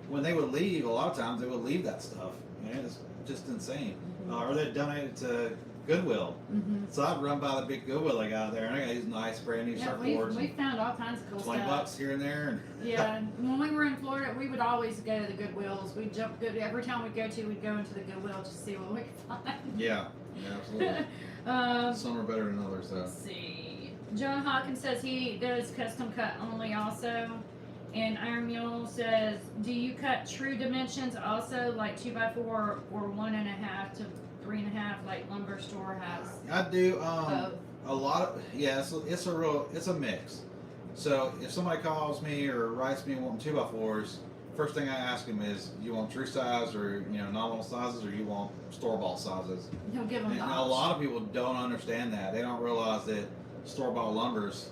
when they would leave, a lot of times they would leave that stuff. And it's just insane. Or they'd donate it to Goodwill. Mm-hmm. So I'd run by the big Goodwill they got there, and I got these nice brand new Yeah, surfboards. we found all kinds of cool $20 stuff. here and there. And Yeah, when we were in Florida, we would always go to the Goodwills. We'd jump good every time we'd go into the Goodwill just to see what we could find. yeah, absolutely. Some are better than others, though. Let's see. John Hawkins says he does custom cut only also. And Iron Mule says, do you cut true dimensions also, like 2x4 or 1.5 to 3.5, like Lumber Store has? I do Both. a lot of it's a mix. So if somebody calls me or writes me wanting 2x4s, first thing I ask them is, you want true size or nominal sizes, or you want store bought sizes? He'll give them And the a lot of people don't understand that. They don't realize that store bought lumber's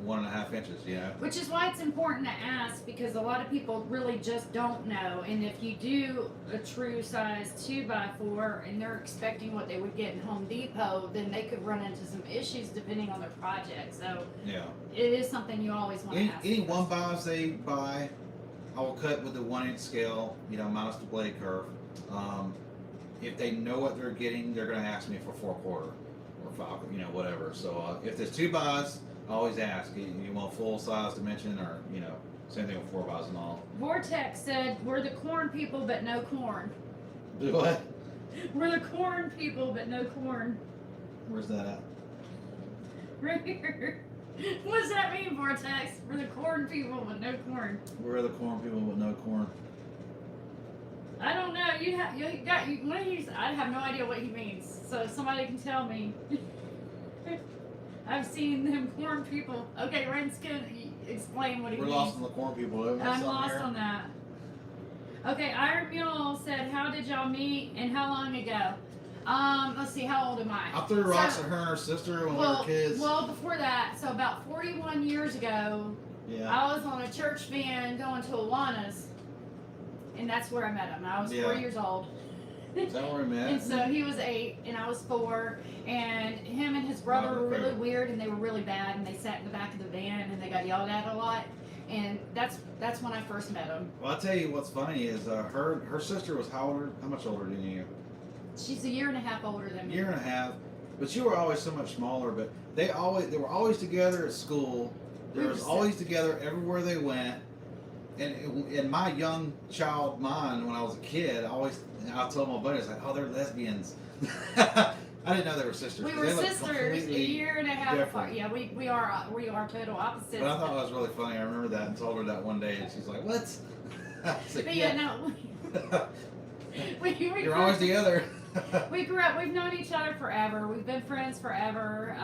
1.5 inches. Yeah. Which is why it's important to ask, because a lot of people really just don't know. And if you do a true size 2x4 and they're expecting what they would get in Home Depot, then they could run into some issues depending on their project. So Yeah. it is something you always want to ask. Any 1x they buy, I will cut with the 1-inch scale, minus the blade curve. If they know what they're getting, they're going to ask me for 4/4 or 5, whatever. So if there's 2x, I always ask, you want full size dimension or, same thing with 4x and all. Vortex said, we're the corn people, but no corn. Do what? We're the corn people, but no corn. Where's that at? Right here. What does that mean, Vortex? We're the corn people, but no corn. Where are the corn people with no corn? I don't know. I have no idea what he means. So if somebody can tell me. I've seen them corn people. Okay, Ren's gonna explain what he We're means. lost on the corn people. I'm lost on that. Okay, Iron Mule said, how did y'all meet and how long ago? Let's see, how old am I? I threw rocks at her and her sister when we were kids. Well, before that, so about 41 years ago, Yeah. I was on a church van going to Awana's, and that's where I met him. I was 4 years old. Is that where we met? And so he was 8 and I was 4, and him and his brother were really weird and they were really bad, and they sat in the back of the van and they got yelled at a lot, and that's when I first met him. Well, I'll tell you what's funny is her sister was how much older than you? She's a year and a half older than me. Year and a half, but you were always so much smaller. But they were always together at school. They was always together everywhere they went. And in my young child mind, when I was a kid, I told my buddies like, "Oh, they're lesbians." I didn't know they were sisters. We 'cause were they looked sisters, a completely year and a half different. apart. Yeah, we are total opposites. But I thought it was really funny. I remember that and told her that one day, and she's like, "What?" I was like, But yeah, no. we You're always together. We grew up. We've known each other forever. We've been friends forever.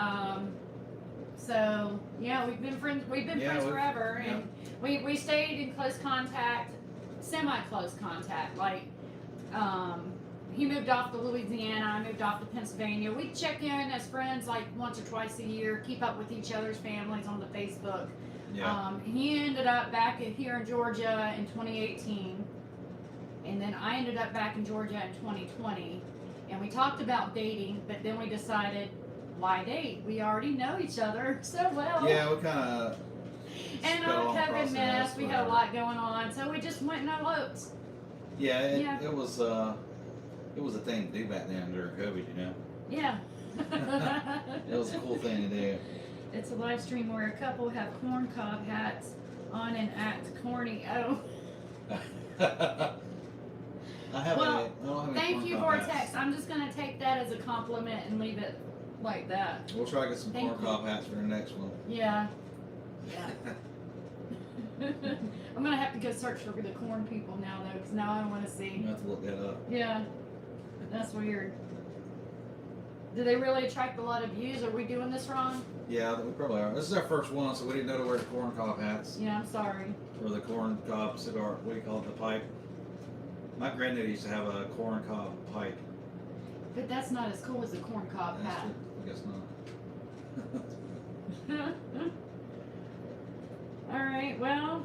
So yeah, we've been friends. We've been friends forever, and we stayed in close contact, semi-close contact. Like, he moved off to Louisiana. I moved off to Pennsylvania. We check in as friends like once or twice a year. Keep up with each other's families on the Facebook. Yeah. He ended up back here in Georgia in 2018, and then I ended up back in Georgia in 2020. And we talked about dating, but then we decided, why date? We already know each other so well. Yeah, we kind of. And on COVID mess, we had a lot going on, so we just went and eloped. Yeah, it was a thing to do back then during COVID, Yeah. It was a cool thing to do. It's a live stream where a couple have corn cob hats on and act corny. Oh. I don't have Thank any you, corn cob Vortex. hats. I'm just going to take that as a compliment and leave it like that. We'll try to get some Thank corn you. cob hats for the next one. Yeah. Yeah. I'm going to have to go search for the corn people now, though, because now I want to see. You have to look that up. Yeah. That's weird. Do they really attract a lot of views? Are we doing this wrong? Yeah, we probably are. This is our first one, so we didn't know to wear the corn cob hats Yeah, I'm sorry. or the corn cob cigar. What do you call it? The pipe. My granddad used to have a corn cob pipe. But that's not as cool as a corn cob That's hat. true. I guess not. All right, well,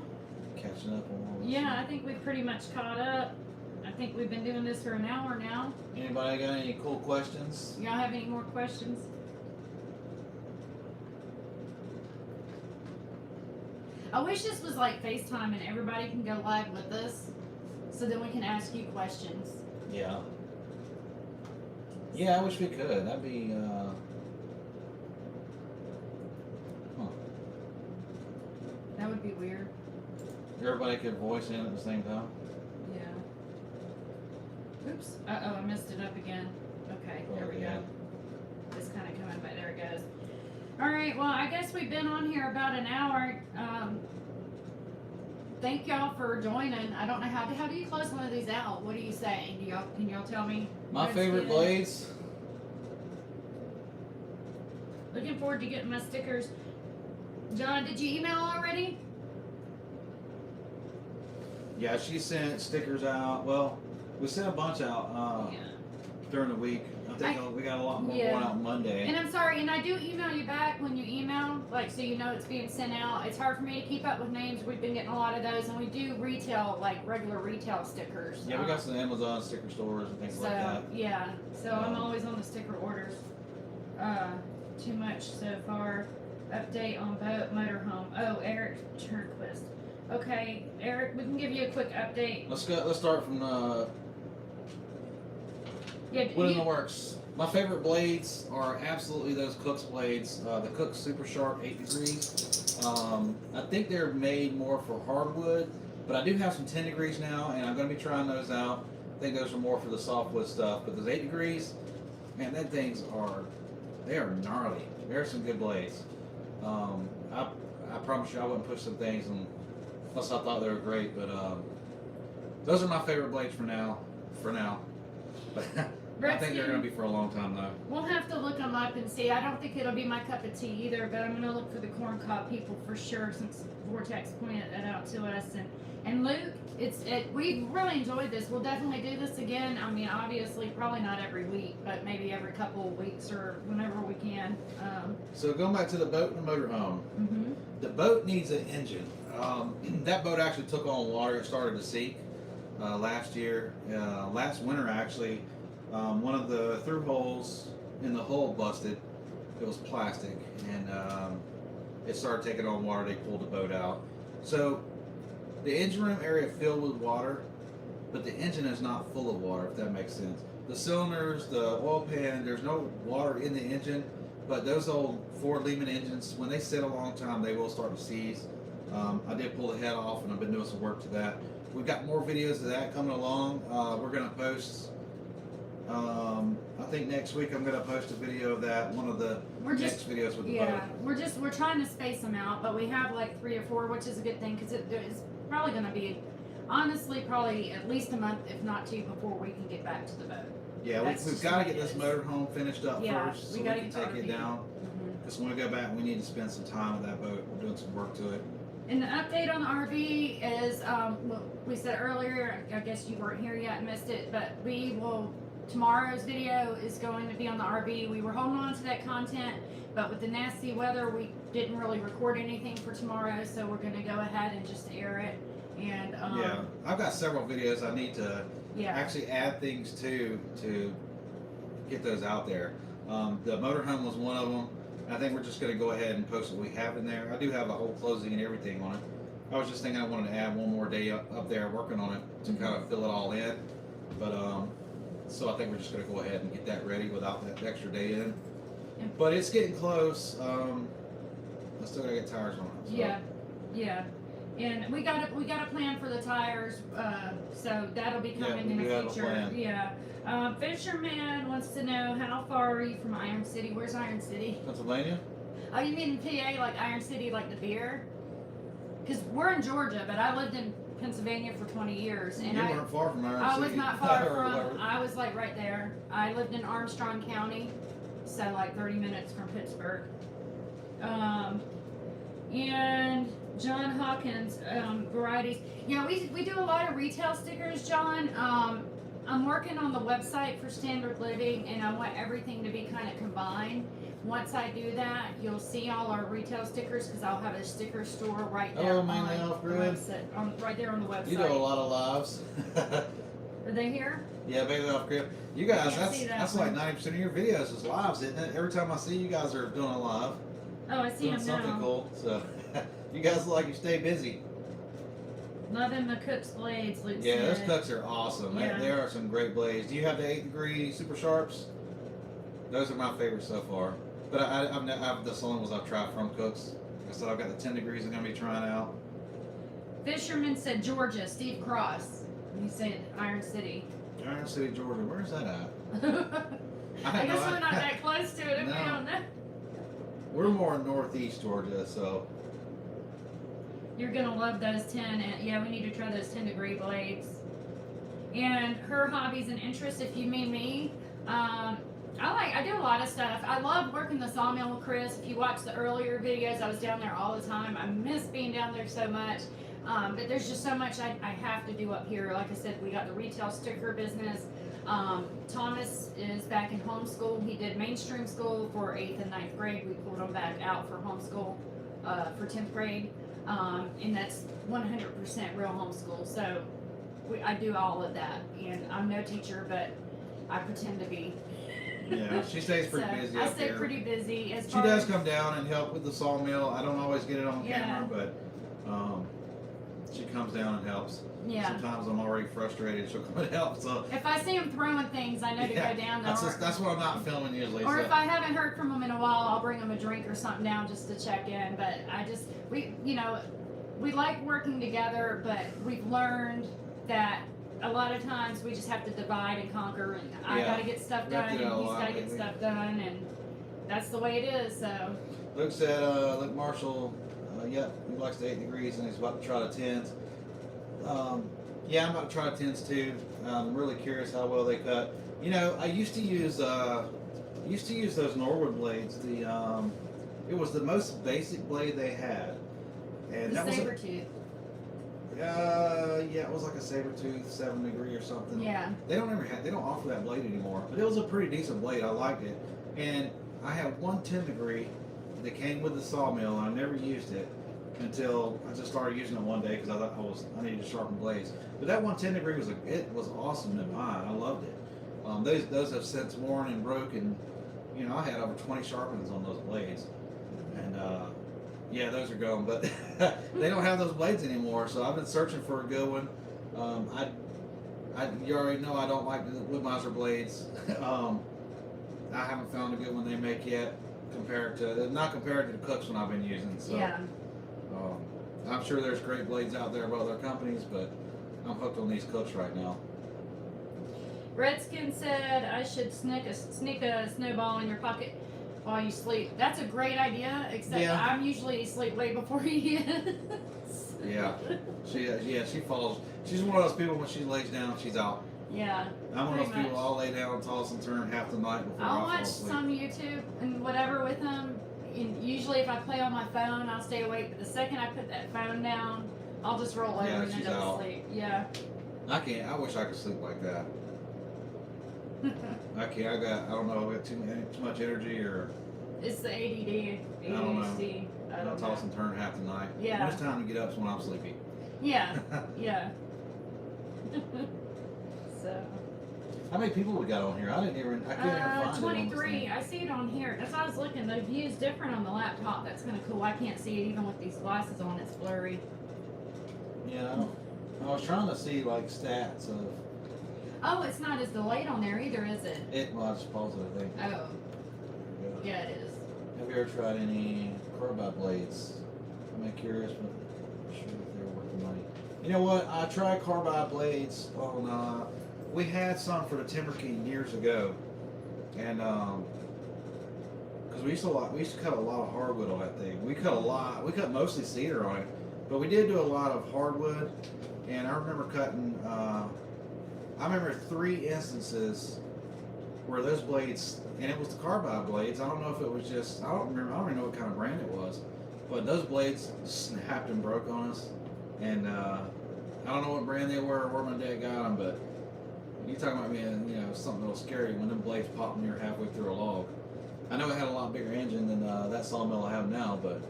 Catching up on all this. yeah, I think we've pretty much caught up. I think we've been doing this for an hour now. Anybody got any cool questions? Y'all have any more questions? I wish this was like FaceTime and everybody can go live with us, so then we can ask you questions. Yeah. Yeah, I wish we could. That'd be, That would be weird. everybody could voice in at the same time. Yeah. Oops. Uh-oh, I messed it up again. Okay, there we go. It's kind of coming, but there it goes. All right, well, I guess we've been on here about an hour. Thank y'all for joining. I don't know how do you close one of these out? What do you say? Can y'all tell me? My Let's favorite get it. blades. Looking forward to getting my stickers. John, did you email already? Yeah, she sent stickers out. Well, we sent a bunch out Yeah. during the week. think we got a lot more Yeah. going out Monday. And I'm sorry, and I do email you back when you email, like, so you know it's being sent out. It's hard for me to keep up with names. We've been getting a lot of those, and we do retail, like regular retail stickers. Yeah, we got some Amazon sticker stores and things So like that. yeah, so I'm Um, always on the sticker orders. Too much so far. Update on boat motorhome. Oh, Eric Turnquist. Okay, Eric, we can give you a quick update. Let's go. Let's start from Yeah, what in the works. My favorite blades are absolutely those Cook's blades. The Cook's Super Sharp 8 degrees. I think they're made more for hardwood, but I do have some 10 degrees now, and I'm going to be trying those out. I think those are more for the softwood stuff, but those 8 degrees, man, that things they are gnarly. There are some good blades. I promise you I wouldn't push some things unless I thought they were great, but those are my favorite blades for now. But I think they're going to be for a long time though. We'll have to look them up and see. I don't think it'll be my cup of tea either, but I'm going to look for the corn cob people for sure, since Vortex pointed that out to us. And Luke, we've really enjoyed this. We'll definitely do this again. I mean, obviously, probably not every week, but maybe every couple of weeks or whenever we can. So going back to the boat and the motorhome, Mhm. the boat needs an engine. That boat actually took on water. It started to sink last year, last winter actually. One of the through holes in the hull busted. It was plastic, and it started taking on water. They pulled the boat out. So the engine room area filled with water, but the engine is not full of water, if that makes sense. The cylinders, the oil pan, there's no water in the engine, but those old Ford Lehman engines, when they sit a long time, they will start to seize. I did pull the head off, and I've been doing some work to that. We've got more videos of that coming along. We're going to post, I think next week I'm going to post a video of that, one of the next videos with the boat. We're trying to space them out, but we have like 3 or 4, which is a good thing, because it's probably going to be, honestly, probably at least a month, if not 2, before we can get back to the boat. Yeah, That's we've just got to what get it this is. motorhome finished up Yeah, first, we so we gotta can get the take it RV. down. Mhm. Because when we go back, we need to spend some time with that boat. We're doing some work to it. And the update on the RV is, what we said earlier, I guess you weren't here yet and missed it, but tomorrow's video is going to be on the RV. We were holding on to that content, but with the nasty weather, we didn't really record anything for tomorrow, so we're going to go ahead and just air it. And, Yeah, I've got several videos I need to yeah. actually add things to get those out there. The motorhome was one of them. I think we're just going to go ahead and post what we have in there. I do have a whole closing and everything on it. I was just thinking I wanted to add one more day up there working on it to kind of fill it all in. But so I think we're just going to go ahead and get that ready without that extra day in. But it's getting close. I still got to get tires on it. So. Yeah. And we got a plan for the tires, so that'll be coming in we the have a future. plan. Yeah. Fisherman wants to know how far are you from Iron City? Where's Iron City? Pennsylvania? Oh, you mean PA, like Iron City, like the beer? Because we're in Georgia, but I lived in Pennsylvania for 20 years, and You weren't far from Iron City. I was not far Or from. whatever. I was like right there. I lived in Armstrong County, so like 30 minutes from Pittsburgh. And John Hawkins, varieties. Yeah, we do a lot of retail stickers, John. I'm working on the website for Standard Living, and I want everything to be kind of combined. Once I do that, you'll see all our retail stickers, because I'll have a sticker store right there Hello, on Mainly the Off Grid. website, right there on the website. You do a lot of lives. Are they here? Yeah, Mainly Off Grid. You guys, Can't see that's that like one. 90% of your videos is lives, isn't it? Every time I see you guys are doing a live, Oh, I see doing them something now. cool. So you guys look like you stay busy. Loving the Cook's blades, Luke Yeah, those said. cuts are awesome. Yeah. There are some great blades. Do you have the 8 degree Super Sharps? Those are my favorites so far. But I've the only ones I've tried from Cooks. Like I said, I've got the 10 degrees I'm going to be trying out. Fisherman said Georgia, Steve Cross. He said Iron City. Iron City, Georgia. Where's that at? I guess know. we're not that close to it if we No. don't know. We're more in northeast Georgia, so You're gonna love those 10, and yeah, we need to try those 10-degree blades. And her hobbies and interests, if you mean me, I do a lot of stuff. I love working the sawmill with Chris. If you watch the earlier videos, I was down there all the time. I miss being down there so much. But there's just so much I have to do up here. Like I said, we got the retail sticker business. Thomas is back in homeschool. He did mainstream school for 8th and 9th grade. We pulled him back out for homeschool for 10th grade. And that's 100% real homeschool. So I do all of that. And I'm no teacher, but I pretend to be. Yeah, she stays pretty So, busy I up stay here. pretty busy. As She far does as, come down and help with the sawmill. I don't always get it on Yeah. camera, but she comes down and helps. Yeah. Sometimes I'm already frustrated. She'll come and help. So If I see him throwing things, I know to yeah, go down there. that's what I'm not filming usually. Or so. if I haven't heard from him in a while, I'll bring him a drink or something down just to check in. But we like working together, but we've learned that a lot of times we just have to divide and conquer, and I Yeah. gotta get stuff We have done, to and do a he's lot gotta get lately. stuff done, and that's the way it is. So Luke said, Luke Marshall, yep, he likes the 8 degrees and he's about to try the 10s. Yeah, I'm about to try the 10s too. I'm really curious how well they cut. You know, I used to use those Norwood blades. It was the most basic blade they had, and the that was saber tooth, yeah, it was like a saber tooth 7 degree or something. yeah, They don't offer that blade anymore, but it was a pretty decent blade. I liked it, and I have one 10 degree that came with the sawmill, and I never used it until I just started using it one day because I thought I needed to sharpen blades. But that 110 degree was awesome in mine. I loved it. Those have since worn and broken. You know, I had over 20 sharpens on those blades, and yeah, those are gone. But they don't have those blades anymore, so I've been searching for a good one. You already know I don't like the Wood-Mizer blades. I haven't found a good one they make yet, not compared to the Cooks one I've been using. So yeah. I'm sure there's great blades out there by other companies, but I'm hooked on these Cooks right now. Redskin said I should sneak a snowball in your pocket while you sleep. That's a great idea, except Yeah. I'm usually asleep way before he is. Yeah, she falls. She's one of those people when she lays down, she's out. Yeah. I'm one of those Pretty people. much. I'll lay down and toss and turn half the night before I I'll fall watch asleep. some YouTube and whatever with him. And usually, if I play on my phone, I'll stay awake. But the second I put that phone down, I'll just roll over Yeah, and she's end up out. asleep. Yeah. I can't. I wish I could sleep like that. I can't. I don't know. I got too much energy, or It's the ADD, I don't know. ADHD. I I'll don't toss know. and turn half the night. Yeah. When it's time to get up is when I'm sleepy. Yeah. Yeah. So. How many people we got on here? I couldn't even find it on this 23. thing. I see it on here. That's why I was looking. The view's different on the laptop. That's kind of cool. I can't see it even with these glasses on. It's blurry. Yeah, I was trying to see like stats of Oh, it's not as delayed on there either, is it? it. Well, I just paused it, I think. Oh, Yeah. yeah, it is. Have you ever tried any carbide blades? I'm curious, but I'm sure if they're worth the money. You know what? I tried carbide blades on. We had some for the Timber King years ago, and because we used to cut a lot of hardwood on that thing. We cut mostly cedar on it, but we did do a lot of hardwood. And I remember cutting. I remember 3 instances where those blades, and it was the carbide blades. I don't know if it was just, I don't even know what kind of brand it was, but those blades snapped and broke on us. And I don't know what brand they were or where my dad got them, but you talking about being, something a little scary when them blades pop near halfway through a log. I know it had a lot bigger engine than that sawmill I have now, but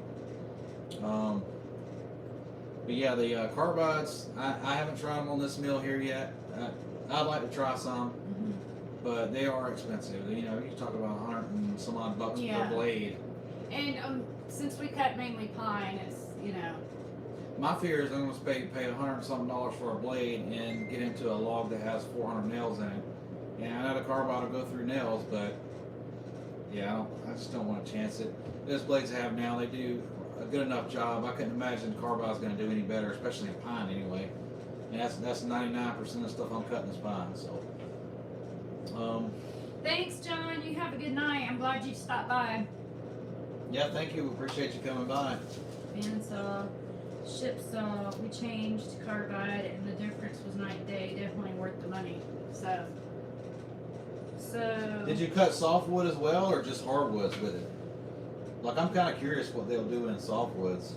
yeah, the carbides, I haven't tried them on this mill here yet. I'd like to try some, but they are expensive. You talk about 100 and some odd bucks Yeah. per blade. And since we cut mainly pine, it's My fear is I'm going to pay $100 and something for a blade and get into a log that has 400 nails in it. And I know the carbide will go through nails, but yeah, I just don't want to chance it. Those blades I have now, they do a good enough job. I couldn't imagine the carbide's going to do any better, especially in pine anyway. And that's 99% of stuff I'm cutting is pine. So, Thanks, John. You have a good night. I'm glad you stopped by. yeah, thank you. Appreciate you coming by. Bandsaw, ship saw, we changed carbide, and the difference was night and day. Definitely worth the money. So. Did you cut softwood as well, or just hardwoods with it? Like, I'm kind of curious what they'll do in softwoods.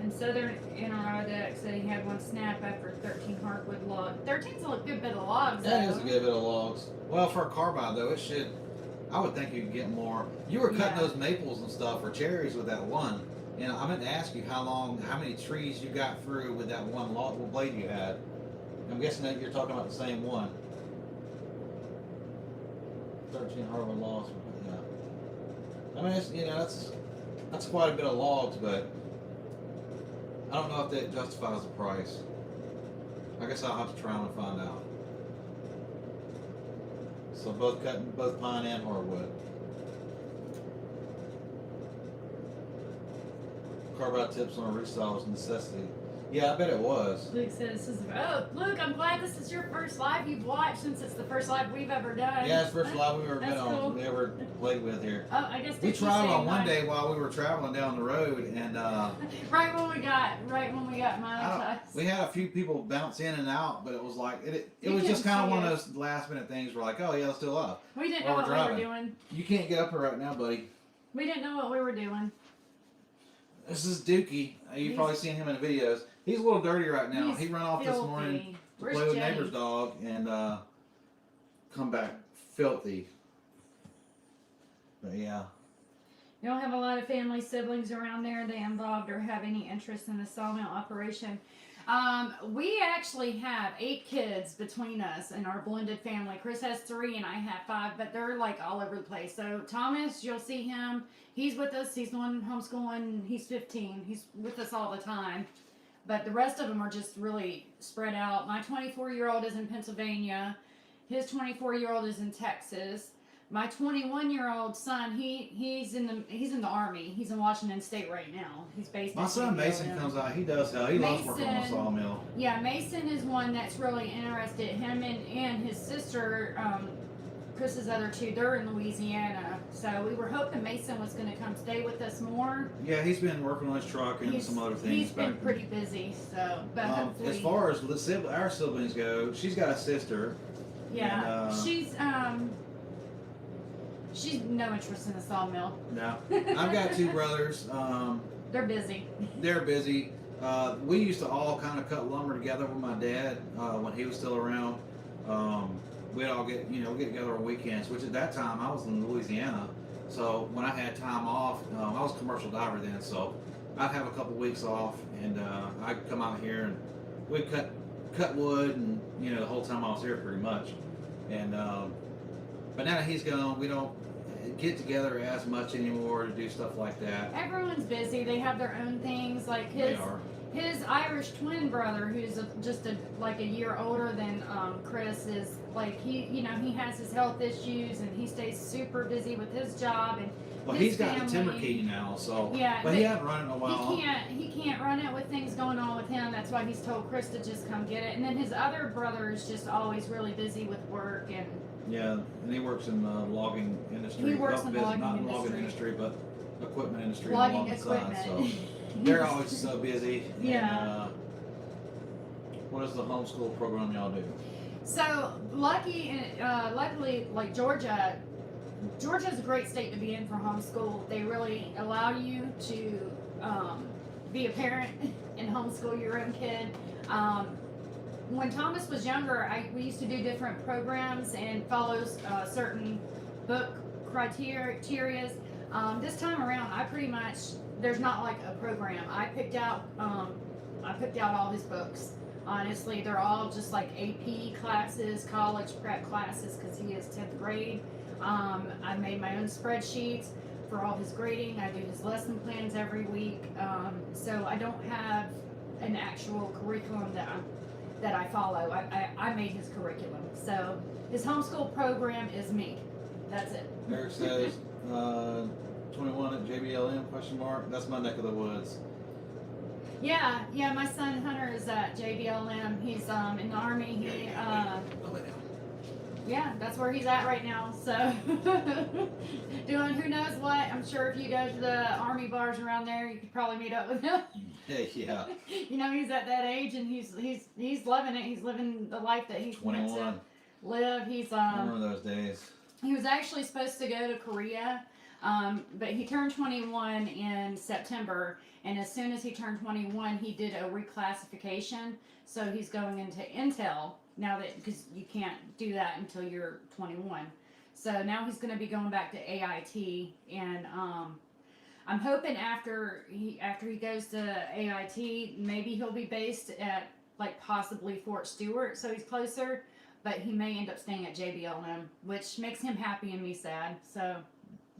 And Southern Interodic said he had one snap after 13 hardwood logs. 13's a good bit of logs. That is though. a good bit of logs. Well, for a carbide though, it should. I would think you could get more. You were cutting Yeah. those maples and stuff or cherries with that one. And I meant to ask you how many trees you got through with that one blade you had. I'm guessing that you're talking about the same one. 13 hardwood logs. Yeah. I mean, that's quite a bit of logs, but I don't know if that justifies the price. I guess I'll have to try them and find out. So both pine and hardwood. Carbide tips on a restyle is a necessity. Yeah, I bet it was. Luke says, look, I'm glad this is your first live you've watched since it's the first live we've ever done. Yeah, it's the first live we've ever been That's on. cool. We ever played with here. Oh, I guess We Dixie's tried saying on one hi. day while we were traveling down the road, and Right when we got monetized. we had a few people bounce in and out, but it was like it You was just couldn't kind of see one it. of those last minute things. We're like, oh yeah, let's do live. We didn't while know what we're we were driving. doing. You can't get up here right now, buddy. We didn't know what we were doing. This is Dookie. You've probably seen him in the videos. He's a little dirty right now. He's He ran off this filthy. morning to Where's play with Jenny? neighbor's dog and come back filthy. But yeah. You don't have a lot of family siblings around there. Are they involved or have any interest in the sawmill operation? We actually have 8 kids between us in our blended family. Chris has 3 and I have 5, but they're like all over the place. So Thomas, you'll see him. He's with us. He's the one homeschooling. He's 15. He's with us all the time. But the rest of them are just really spread out. My 24-year-old is in Pennsylvania. His 24-year-old is in Texas. My 21-year-old son, he's in the Army. He's in Washington State right now. He's based My in son JBLM. Mason comes out. He does hell. He loves working on a Mason- sawmill. Yeah, Mason is one that's really interested. Him and his sister, Chris's other 2, they're in Louisiana. So we were hoping Mason was going to come stay with us more. Yeah, he's been working on his truck and some other things. He's been back pretty busy. So, but hopefully, as far as our siblings go, she's got a sister. yeah, and, she's no interest in the sawmill. No, I've got 2 brothers. They're busy. They're busy. We used to all kind of cut lumber together with my dad when he was still around. We'd all get together on weekends, which at that time I was in Louisiana. So when I had time off, I was a commercial diver then, so I'd have a couple weeks off and I'd come out here and we'd cut wood and, the whole time I was here pretty much. And, but now that he's gone, we don't get together as much anymore to do stuff like that. Everyone's busy. They have their own things. Like They are. his Irish twin brother, who's just a year older than Chris, is like he has his health issues and he stays super busy with his job and Well, his he's got the timber family. key now, so Yeah, but he hasn't run it in a while. He can't run it with things going on with him. That's why he's told Chris to just come get it. And then his other brother is just always really busy with work and Yeah, and he works in the logging industry. He works in the Not logging logging industry. industry, but equipment industry logging along the side. equipment. So they're always so busy. Yeah. And, what is the homeschool program y'all do? So luckily, like Georgia's a great state to be in for homeschool. They really allow you to be a parent and homeschool your own kid. When Thomas was younger, we used to do different programs and follow certain book criteria. This time around, I pretty much there's not like a program. I picked out all his books. Honestly, they're all just like AP classes, college prep classes, because he is 10th grade. I made my own spreadsheets for all his grading. I do his lesson plans every week. So I don't have an actual curriculum that I follow. I made his curriculum. So his homeschool program is me. That's it. Eric says 21 at JBLM question mark. That's my neck of the woods. Yeah. My son Hunter is at JBLM. He's in the Army. Yeah, that's where he's at right now. So, doing who knows what. I'm sure if you go to the Army bars around there, you could probably meet up with him. Hey, yeah. He's at that age and he's loving it. He's living the life that he's meant to 21. live. He's I remember those days. he was actually supposed to go to Korea But he turned 21 in September, and as soon as he turned 21, he did a reclassification. So he's going into Intel now that because you can't do that until you're 21. So now he's going to be going back to AIT, and I'm hoping after he goes to AIT, maybe he'll be based at like possibly Fort Stewart, so he's closer. But he may end up staying at JBLM, which makes him happy and me sad. So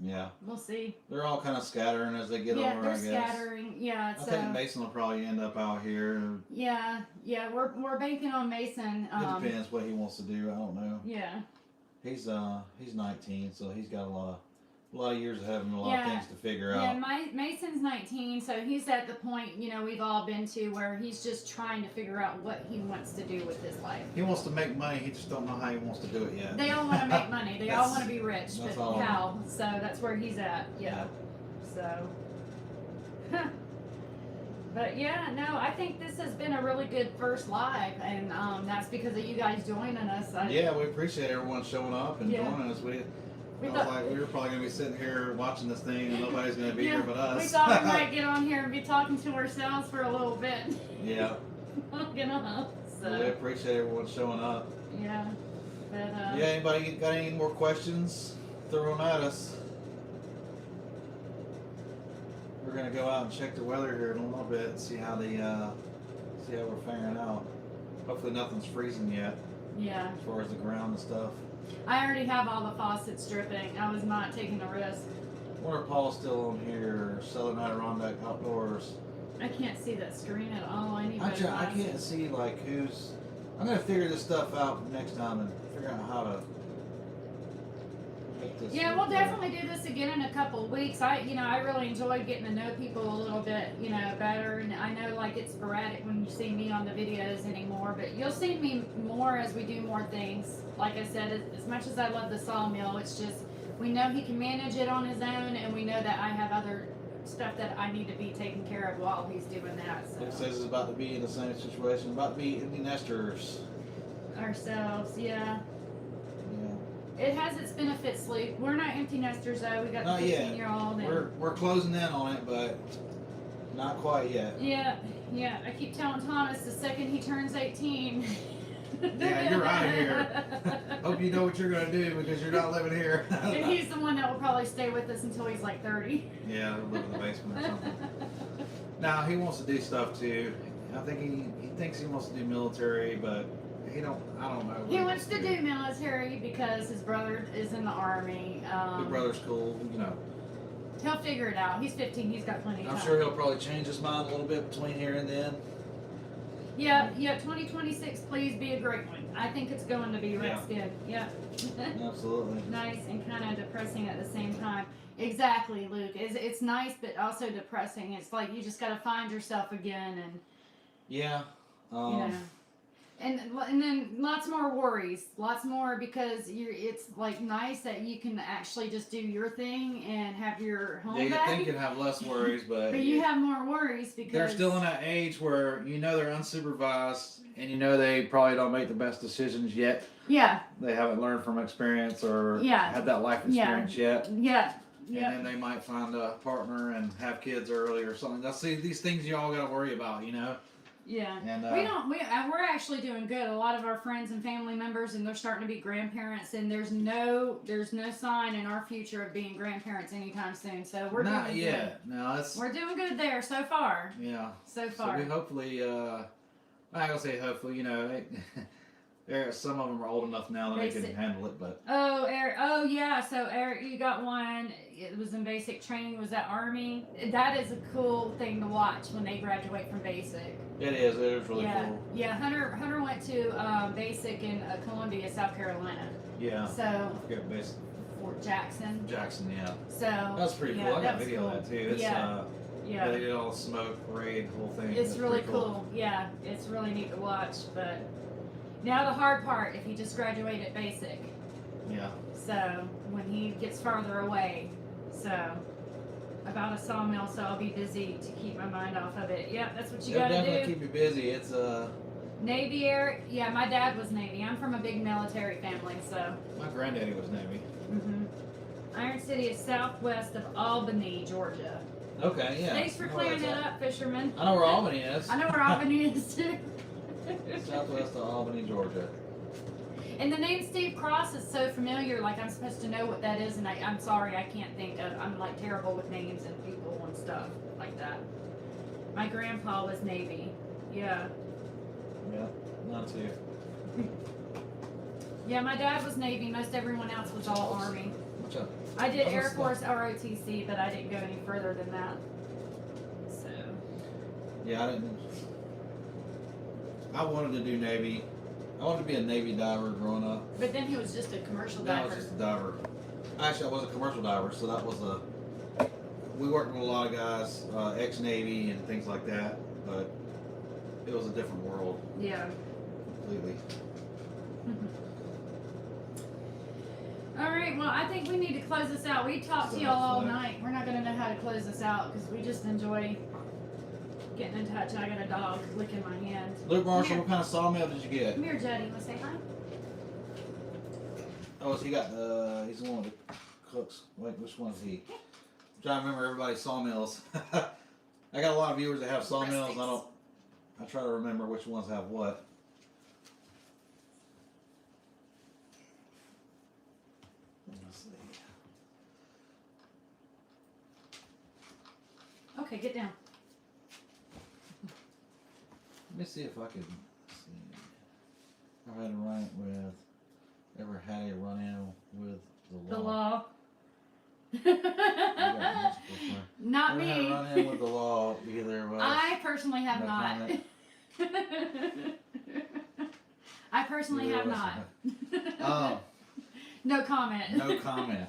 Yeah. we'll see. They're all kind of scattering as they get Yeah, older, they're I guess. scattering. Yeah, I so think Mason will probably end up out here. yeah, we're banking on Mason. It depends what he wants to do. I don't know. Yeah, He's 19, so he's got a lot of years ahead of him, a lot Yeah. of things to figure yeah. out. Mason's 19, so he's at the point we've all been to where he's just trying to figure out what he wants to do with his life. He wants to make money. He just don't know how he wants to do it yet. They all want to make money. They all That's- want to be rich, that's but all. how? So that's where he's at. Yeah. So. But yeah, no, I think this has been a really good first live, and that's because of you guys joining us. Yeah, we appreciate everyone showing up and Yeah. joining us. We I was thought- like, we were probably gonna be sitting here watching this thing, and nobody's gonna be here but us. We thought we might get on here and be talking to ourselves for a little bit. Yeah, So we appreciate everyone showing up. yeah, but Yeah, anybody got any more questions? Throw them at us. We're gonna go out and check the weather here in a little bit and see how we're faring out. Hopefully nothing's freezing yet yeah, as far as the ground and stuff. I already have all the faucets dripping. I was not taking a risk. I wonder if Paul's still on here, Southern Adirondack Outdoors. I can't see that screen at all. I need I better can't glasses. see like who's. I'm gonna figure this stuff out next time and figure out how to make this. Yeah, look we'll better. definitely do this again in a couple of weeks. I really enjoyed getting to know people a little bit, better. And I know like it's sporadic when you see me on the videos anymore, but you'll see me more as we do more things. Like I said, as much as I love the sawmill, it's just we know he can manage it on his own, and we know that I have other stuff that I need to be taken care of while he's doing that. It So says it's about to be in the same situation, about to be empty nesters. ourselves, yeah. Yeah. It has its benefits, Luke. We're not empty nesters though. We got Not the yet. 15-year-old. We're closing in on it, but not quite yet. Yeah, I keep telling Thomas the second he turns 18. Yeah, you're outta here. Hope you know what you're gonna do because you're not living here. And he's the one that will probably stay with us until he's like 30. Yeah, he'll live in the basement or something. Now he wants to do stuff too. I think he thinks he wants to do military, but I don't know. what He wants to do military because his brother is in the army. Big brother's cool, He'll figure it out. He's 15. He's got plenty of I'm time. sure he'll probably change his mind a little bit between here and then. Yeah. 2026, please be a great one. I think it's going to be real good. Yeah. Absolutely. Nice and kind of depressing at the same time. Exactly, Luke. It's nice, but also depressing. It's like you just got to find yourself again, and Yeah. and then lots more worries, lots more because it's like nice that you can actually just do your thing and have your home Yeah, you back. think you'd have less worries, but But you have more worries because they're still in that age where they're unsupervised and they probably don't make the best decisions yet. Yeah, They haven't learned from experience or Yeah. had that life experience yet. yeah, And yeah. then they might find a partner and have kids early or something. That's these things you all got to worry about, Yeah. And We're actually doing good. A lot of our friends and family members, and they're starting to be grandparents, and there's no sign in our future of being grandparents anytime soon. So we're not doing yet. No, it's good. We're doing good there so far. yeah. So So far. we hopefully, I don't say hopefully, some of them are old enough now that they can Basic. handle it, but Oh, Eric. Oh, yeah. So, Eric, you got one. It was in basic training. Was that Army? That is a cool thing to watch when they graduate from basic. it is really yeah. cool. Yeah. Hunter went to basic in Columbia, South Carolina. Yeah. So, I forget basic Fort Jackson. Jackson, yeah. So That's pretty yeah, cool. I got that's video cool. of that too. It's Yeah. yeah, they did all the smoke parade, whole thing. It's That's really pretty cool. Yeah, it's really neat to watch. But now the hard part, if he just graduated basic. Yeah. So when he gets farther away, so about a sawmill, so I'll be busy to keep my mind off of it. Yeah, that's what you It'll gotta definitely do. keep you busy. It's Navy Air. Yeah, my dad was Navy. I'm from a big military family, so. my granddaddy was Navy. hmm Iron City is southwest of Albany, Georgia. Okay, yeah. Thanks for I know where clearing that's that at. up, fisherman. I know where Albany is. I know where Albany is too. Southwest of Albany, Georgia. And the name Steve Cross is so familiar, like I'm supposed to know what that is, and I'm sorry, I can't think of. I'm like terrible with names and people and stuff like that. My grandpa was Navy. Yeah. Yeah, not too. Yeah, my dad was Navy. Most everyone else was all Army. What's up? I did Oh, Air that's Force ROTC, but I didn't go any further than that. So. Yeah, I didn't. I wanted to do Navy. I wanted to be a Navy diver growing up. But then he was just a commercial Now I diver. was just a diver. Actually, I was a commercial diver, so that was a. We worked with a lot of guys, ex-Navy and things like that, but it was a different world Yeah. completely. All right. Well, I think we need to close this out. We talked to So y'all all that's night. We're not gonna know how to close this out because we just enjoy getting in touch. I got a dog licking my hand. Luke Marshall, Here. what kind of sawmill did you get? Come here, Juddy. Wanna say hi? Oh, he got the. He's the one with the cooks. Wait, which one is he? I'm trying to remember everybody's sawmills. I got a lot of viewers that have sawmills. And I try to remember which ones have what. Let's see. Okay, get down. Let me see if I can see. I've had a run with. Ever had a run in with The the law? law. I got multiple times. Not Never had a me. run in with the law either. But I personally have No not. I personally have not. Oh, No comment. no comment.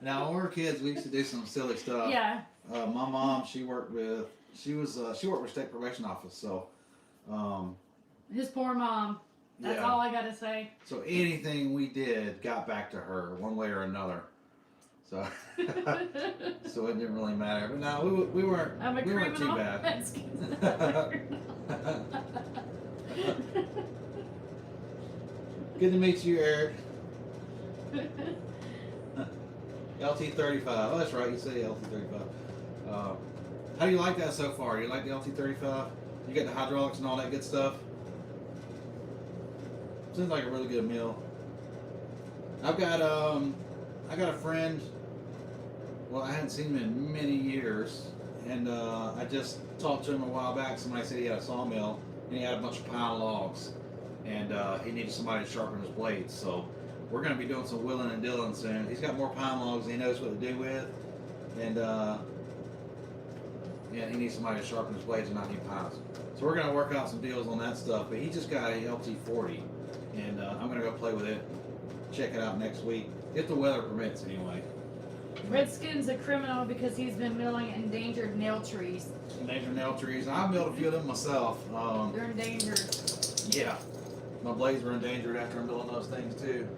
Now when we were kids, we used to do some silly stuff. Yeah. My mom, she worked with state probation office, so His poor mom. That's yeah. all I gotta say. So anything we did got back to her one way or another. So so it didn't really matter. But no, we weren't I'm a we weren't criminal. too bad. That's Good to meet you, Eric. LT35. Oh, that's right. You say LT35. How do you like that so far? You like the LT35? You got the hydraulics and all that good stuff? Seems like a really good meal. I got a friend. Well, I hadn't seen him in many years, and I just talked to him a while back. Somebody said he had a sawmill and he had a bunch of pine logs, and he needed somebody to sharpen his blades. So we're going to be doing some wheeling and dealing soon. He's got more pine logs than he knows what to do with, and yeah, he needs somebody to sharpen his blades and not need pines. So we're going to work out some deals on that stuff. But he just got a LT40, and I'm going to go play with it, check it out next week if the weather permits, anyway. Redskin's a criminal because he's been milling endangered nail trees. Endangered nail trees. I've milled a few of them myself. They're endangered. Yeah, my blades were endangered after I'm milling those things too.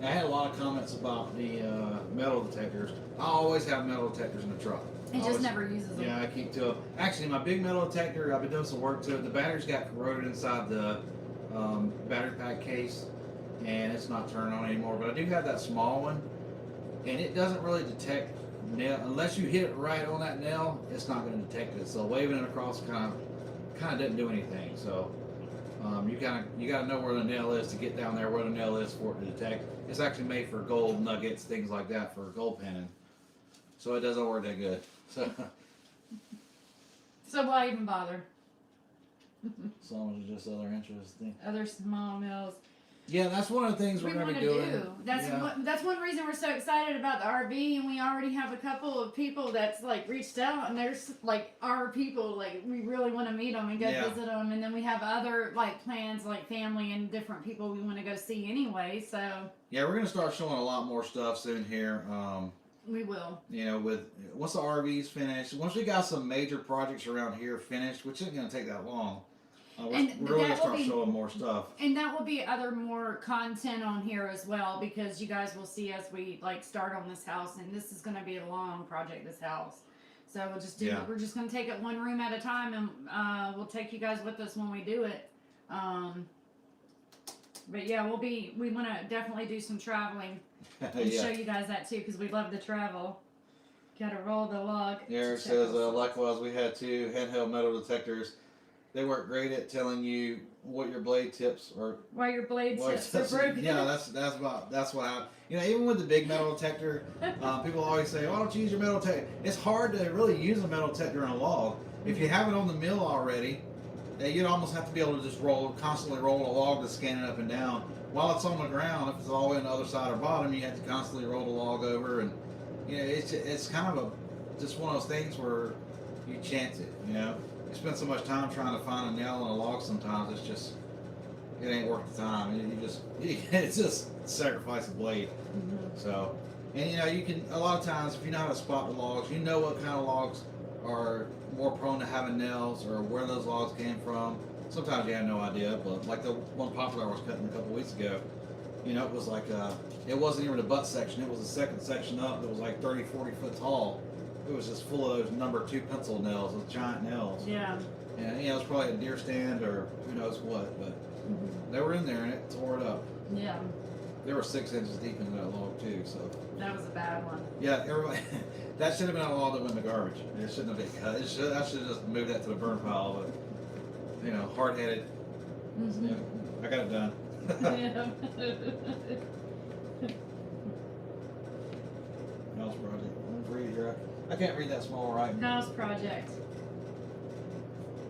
I had a lot of comments about the metal detectors. I always have metal detectors in the truck. He just Always. never uses them. Yeah, I keep to it. Actually, my big metal detector, I've been doing some work to it. The batteries got corroded inside the battery pack case, and it's not turning on anymore. But I do have that small one, and it doesn't really detect nail unless you hit it right on that nail. It's not going to detect it. So waving it across kind of didn't do anything. So you got to know where the nail is to get down there where the nail is for it to detect. It's actually made for gold nuggets, things like that, for gold panning. So it doesn't work that good. So why even bother? As long as it's just other interesting. Other small mills. Yeah, that's one of the things we're We going want to to be doing. do. That's Yeah. that's one reason we're so excited about the RV, and we already have a couple of people that's like reached out, and there's like our people, like we really want to meet them and go Yeah. visit them, and then we have other like plans, like family and different people we want to go see anyway. So Yeah, we're going to start showing a lot more stuff soon here. we will. You know, once the RV's finished, once we got some major projects around here finished, which isn't going to take that long, we're And really going to that will start be- showing more stuff. And that will be other more content on here as well, because you guys will see as we like start on this house, and this is going to be a long project, this house. So we'll just do. Yeah. We're just going to take it one room at a time, and we'll take you guys with us when we do it. But yeah, we want to definitely do some traveling and show Yeah. you guys that too because we love to travel. Gotta roll the log. Eric to check says, out- likewise, we had 2 handheld metal detectors. They work great at telling you what your blade tips are. Why your blade What tips are broken. Yeah, that's what happened. You know, even with the big metal detector, people always say, "Why don't you use your metal detector?" It's hard to really use a metal detector in a log. If you have it on the mill already, you'd almost have to be able to just constantly roll a log to scan it up and down. While it's on the ground, if it's all the way on the other side or bottom, you have to constantly roll the log over, and you know, it's kind of just one of those things where you chance it. You know, you spend so much time trying to find a nail in a log. Sometimes it ain't worth the time. It's just sacrifice a blade. Mhm. So, and you know, you can a lot of times if you know how to spot the logs, you know what kind of logs are more prone to having nails or where those logs came from. Sometimes you have no idea, but like the one poplar I was cutting a couple weeks ago, you know, it was like it wasn't even a butt section. It was a second section up that was like 30, 40 foot tall. It was just full of those number 2 pencil nails, those giant nails. Yeah. And you know, it was probably a deer stand or who knows what, but Mhm. they were in there and it tore it up. Yeah. They were 6 inches deep in that log too, so. That was a bad one. Yeah, everybody. That should have been a log that went in the garbage. It shouldn't have been cut. I should have just moved that to the burn pile, but you know, hard-headed. Mhm. Yeah, I got it done. House project. Let's read here. I can't read that small writing. House project.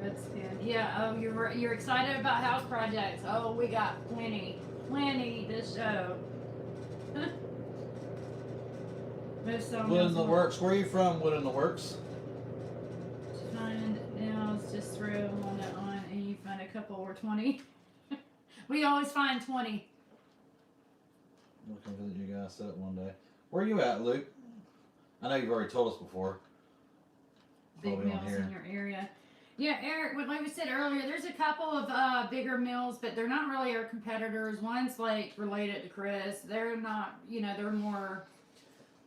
That's good. Yeah. Oh, you're excited about house projects. Oh, we got plenty to show. There's so Wood in the works. Where are you from? Wood in the works. Find nails, just throw one on, and you find a couple or 20. We always find 20. We'll come visit you guys set up one day. Where are you at, Luke? I know you've already told us before. Big Probably on mills here. in your area. Yeah, Eric, like we said earlier, there's a couple of bigger mills, but they're not really our competitors. One's like related to Chris. They're not, they're more.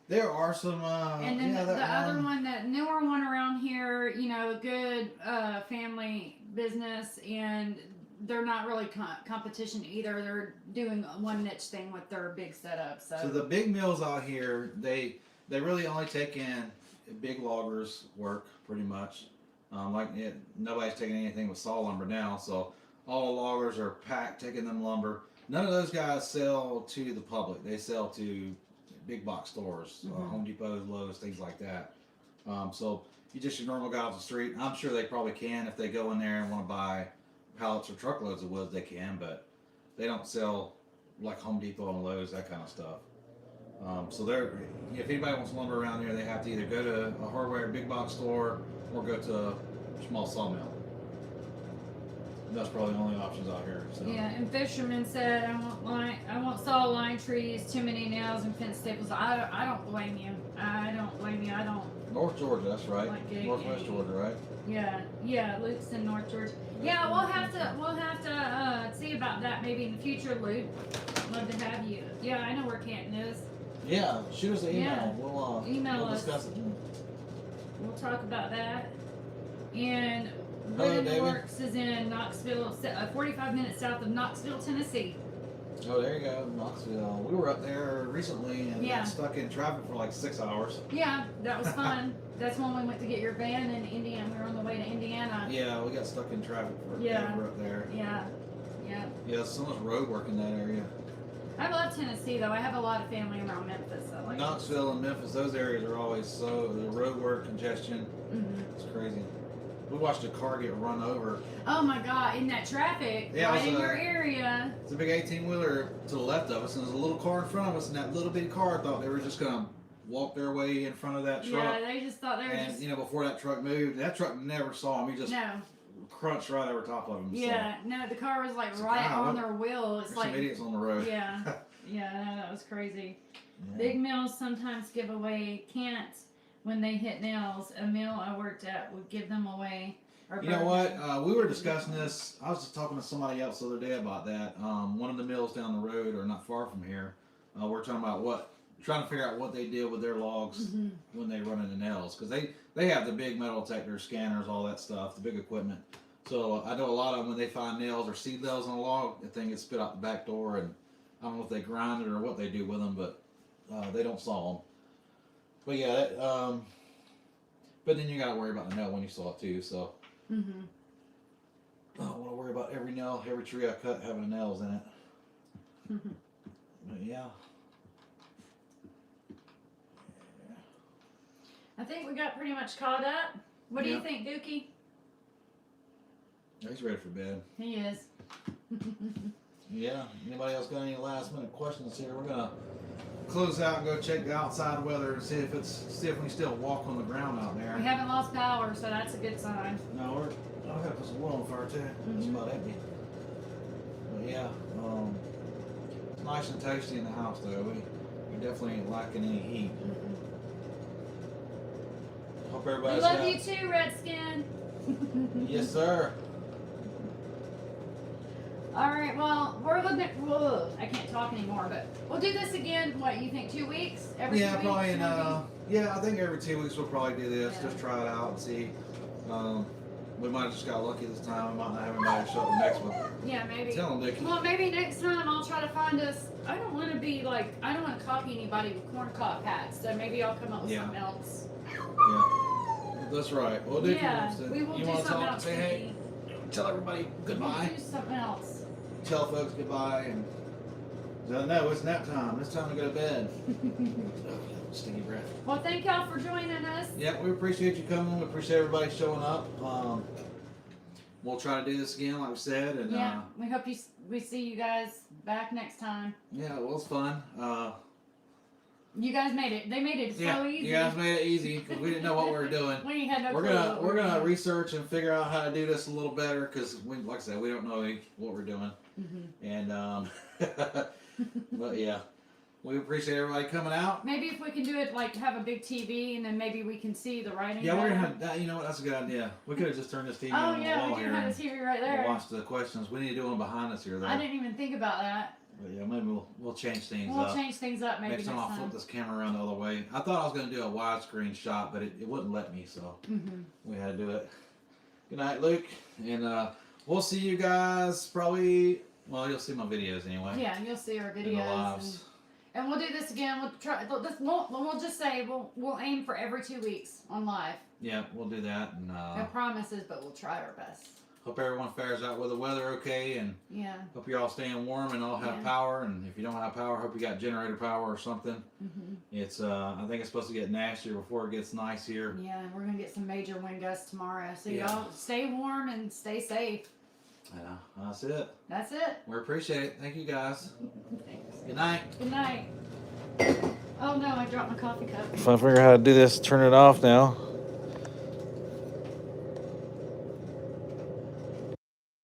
There are some. And then yeah, the that other one, that newer one around here, good family business, and they're not really competition either. They're doing one niche thing with their big setup. So the big mills out here, they really only take in big loggers work pretty much. Nobody's taking anything with saw lumber now, so all the loggers are packed taking them lumber. None of those guys sell to the public. They sell to big box stores, Mhm. Home Depot, Lowe's, things like that. So you just your normal guy off the street. I'm sure they probably can if they go in there and want to buy pallets or truckloads of wood, they can, but they don't sell like Home Depot and Lowe's, that kind of stuff. So if anybody wants lumber around here, they have to either go to a hardware big box store or go to a small sawmill. That's probably the only options out here. So. Yeah, and Fisherman said, I want saw line trees, too many nails and fence staples. I don't blame you. I don't. North Georgia, that's right. Like gay, Northwest gay. Georgia, right? Yeah, Luke's in North Georgia. Yeah, we'll have to see about that maybe in the future, Luke. Love to have you. Yeah, I know where Canton is. Yeah, shoot us an email. Yeah. We'll Email us. discuss it. We'll talk about that. And Hello, Wood in the David. Works is in Knoxville, 45 minutes south of Knoxville, Tennessee. Oh, there you go, Knoxville. We were up there recently and Yeah. got stuck in traffic for like 6 hours. Yeah, that was fun. That's when we went to get your van in Indiana. We were on the way to Indiana. Yeah, we got stuck in traffic for Yeah. forever up there. Yeah. Yeah, so much road work in that area. I love Tennessee though. I have a lot of family around Memphis. I like Knoxville and Memphis, those areas are always the road work, congestion, Mm-hmm. it's crazy. We watched a car get run over. Oh my God! In that traffic, Yeah, it right was in a- your area. It's a big 18-wheeler to the left of us, and there's a little car in front of us, and that little bitty car thought they were just gonna walk their way in front of that truck. Yeah, they just thought they were And just before that truck moved, that truck never saw him. He just no. crunched right over top of him. Yeah, no. The car was like It's right God, on what- their wheel. There's It's like some idiots on the road. yeah, no, that was crazy. Yeah. Big mills sometimes give away cants when they hit nails. A mill I worked at would give them away. Or You know burn what? them. We were discussing this. I was just talking to somebody else the other day about that. One of the mills down the road, or not far from here, we're talking about trying to figure out what they did with their logs Mhm. when they run into nails, because they have the big metal detectors, scanners, all that stuff, the big equipment. So I know a lot of them when they find nails or seed nails on a log, the thing gets spit out the back door, and I don't know if they grind it or what they do with them, but they don't saw them. But yeah, but then you gotta worry about the nail when you saw it too. So Mm-hmm. I don't want to worry about every nail, every tree I cut having nails in it. But yeah. I think we got pretty much caught up. What do you Yeah. think, Dookie? He's ready for bed. He is. Yeah. Anybody else got any last minute questions here? We're gonna close out and go check the outside weather and see if we can still walk on the ground out there. We haven't lost power, so that's a good sign. No, I gotta put some wood on the fire too. It's Mhm. about empty. But yeah, it's nice and toasty in the house though. We definitely ain't lacking any heat. Hope We everybody's love got- you too, Redskin. Yes, sir. All right, well, we're looking at, whoa, I can't talk anymore, but we'll do this again, what, you think 2 weeks? Every 2 Yeah, weeks? probably in maybe? I think every 2 weeks we'll probably do this. Yeah. Just try it out and see. We might have just got lucky this time. We might not have anybody show up the next one. Yeah, maybe. Tell them, Dickie. Well, maybe next time I'll try to find us, I don't want to be like, I don't want to copy anybody with corn cob hats, so maybe I'll come up with Yeah. something else. Yeah, that's right. Well, Dickie Yeah, wants to. we will You do want to something talk? else. Say hey. Tell everybody goodbye. We'll do something else. Tell folks goodbye and. No, it's nap time. It's time to go to bed. Stinky breath. Well, thank y'all for joining us. Yeah, we appreciate you coming. We appreciate everybody showing up. We'll try to do this again, like we said, and Yeah, we hope we see you guys back next time. yeah, well, it's fun. You guys made it. They made it Yeah, so easy. you guys made it easy because we didn't know what we were doing. We had no We're clue gonna what we're we were gonna doing. research and figure out how to do this a little better because we, like I said, we don't know what we're doing. Mhm. And but yeah, we appreciate everybody coming out. Maybe if we can do it, like have a big TV, and then maybe we can see the writing. Yeah, we're gonna better. have that. You know what? That's a good idea. We could have just turned this TV Oh on the yeah, wall we here do have and a TV right we'll there. watch the questions. We need to do one behind us here though. I didn't even think about that. But yeah, maybe we'll change things We'll up. change things up maybe Next time I'll flip this camera around the other way. I thought I was gonna do a widescreen shot, but it wouldn't let me, so Mm-hmm. we had to do it. Good night, Luke, and we'll see you guys probably. Well, you'll see my videos anyway. Yeah, you'll see our in the videos, lives. and we'll do this again. We'll try. We'll just say we'll aim for every 2 weeks on live. Yeah, we'll do that, and No promises, but we'll try our best. hope everyone fares out with the weather okay, and Yeah. hope you're all staying warm and all have Yeah. power. And if you don't have power, hope you got generator power or something. Mm-hmm. It's I think it's supposed to get nastier before it gets nice here. Yeah, and we're gonna get some major wind gusts tomorrow. So Yeah. y'all stay warm and stay safe. Yeah, that's it. That's it. We appreciate it. Thank you guys. Thanks. Good night. Good night. Oh no, I dropped my coffee cup. If I figure out how to do this, turn it off now.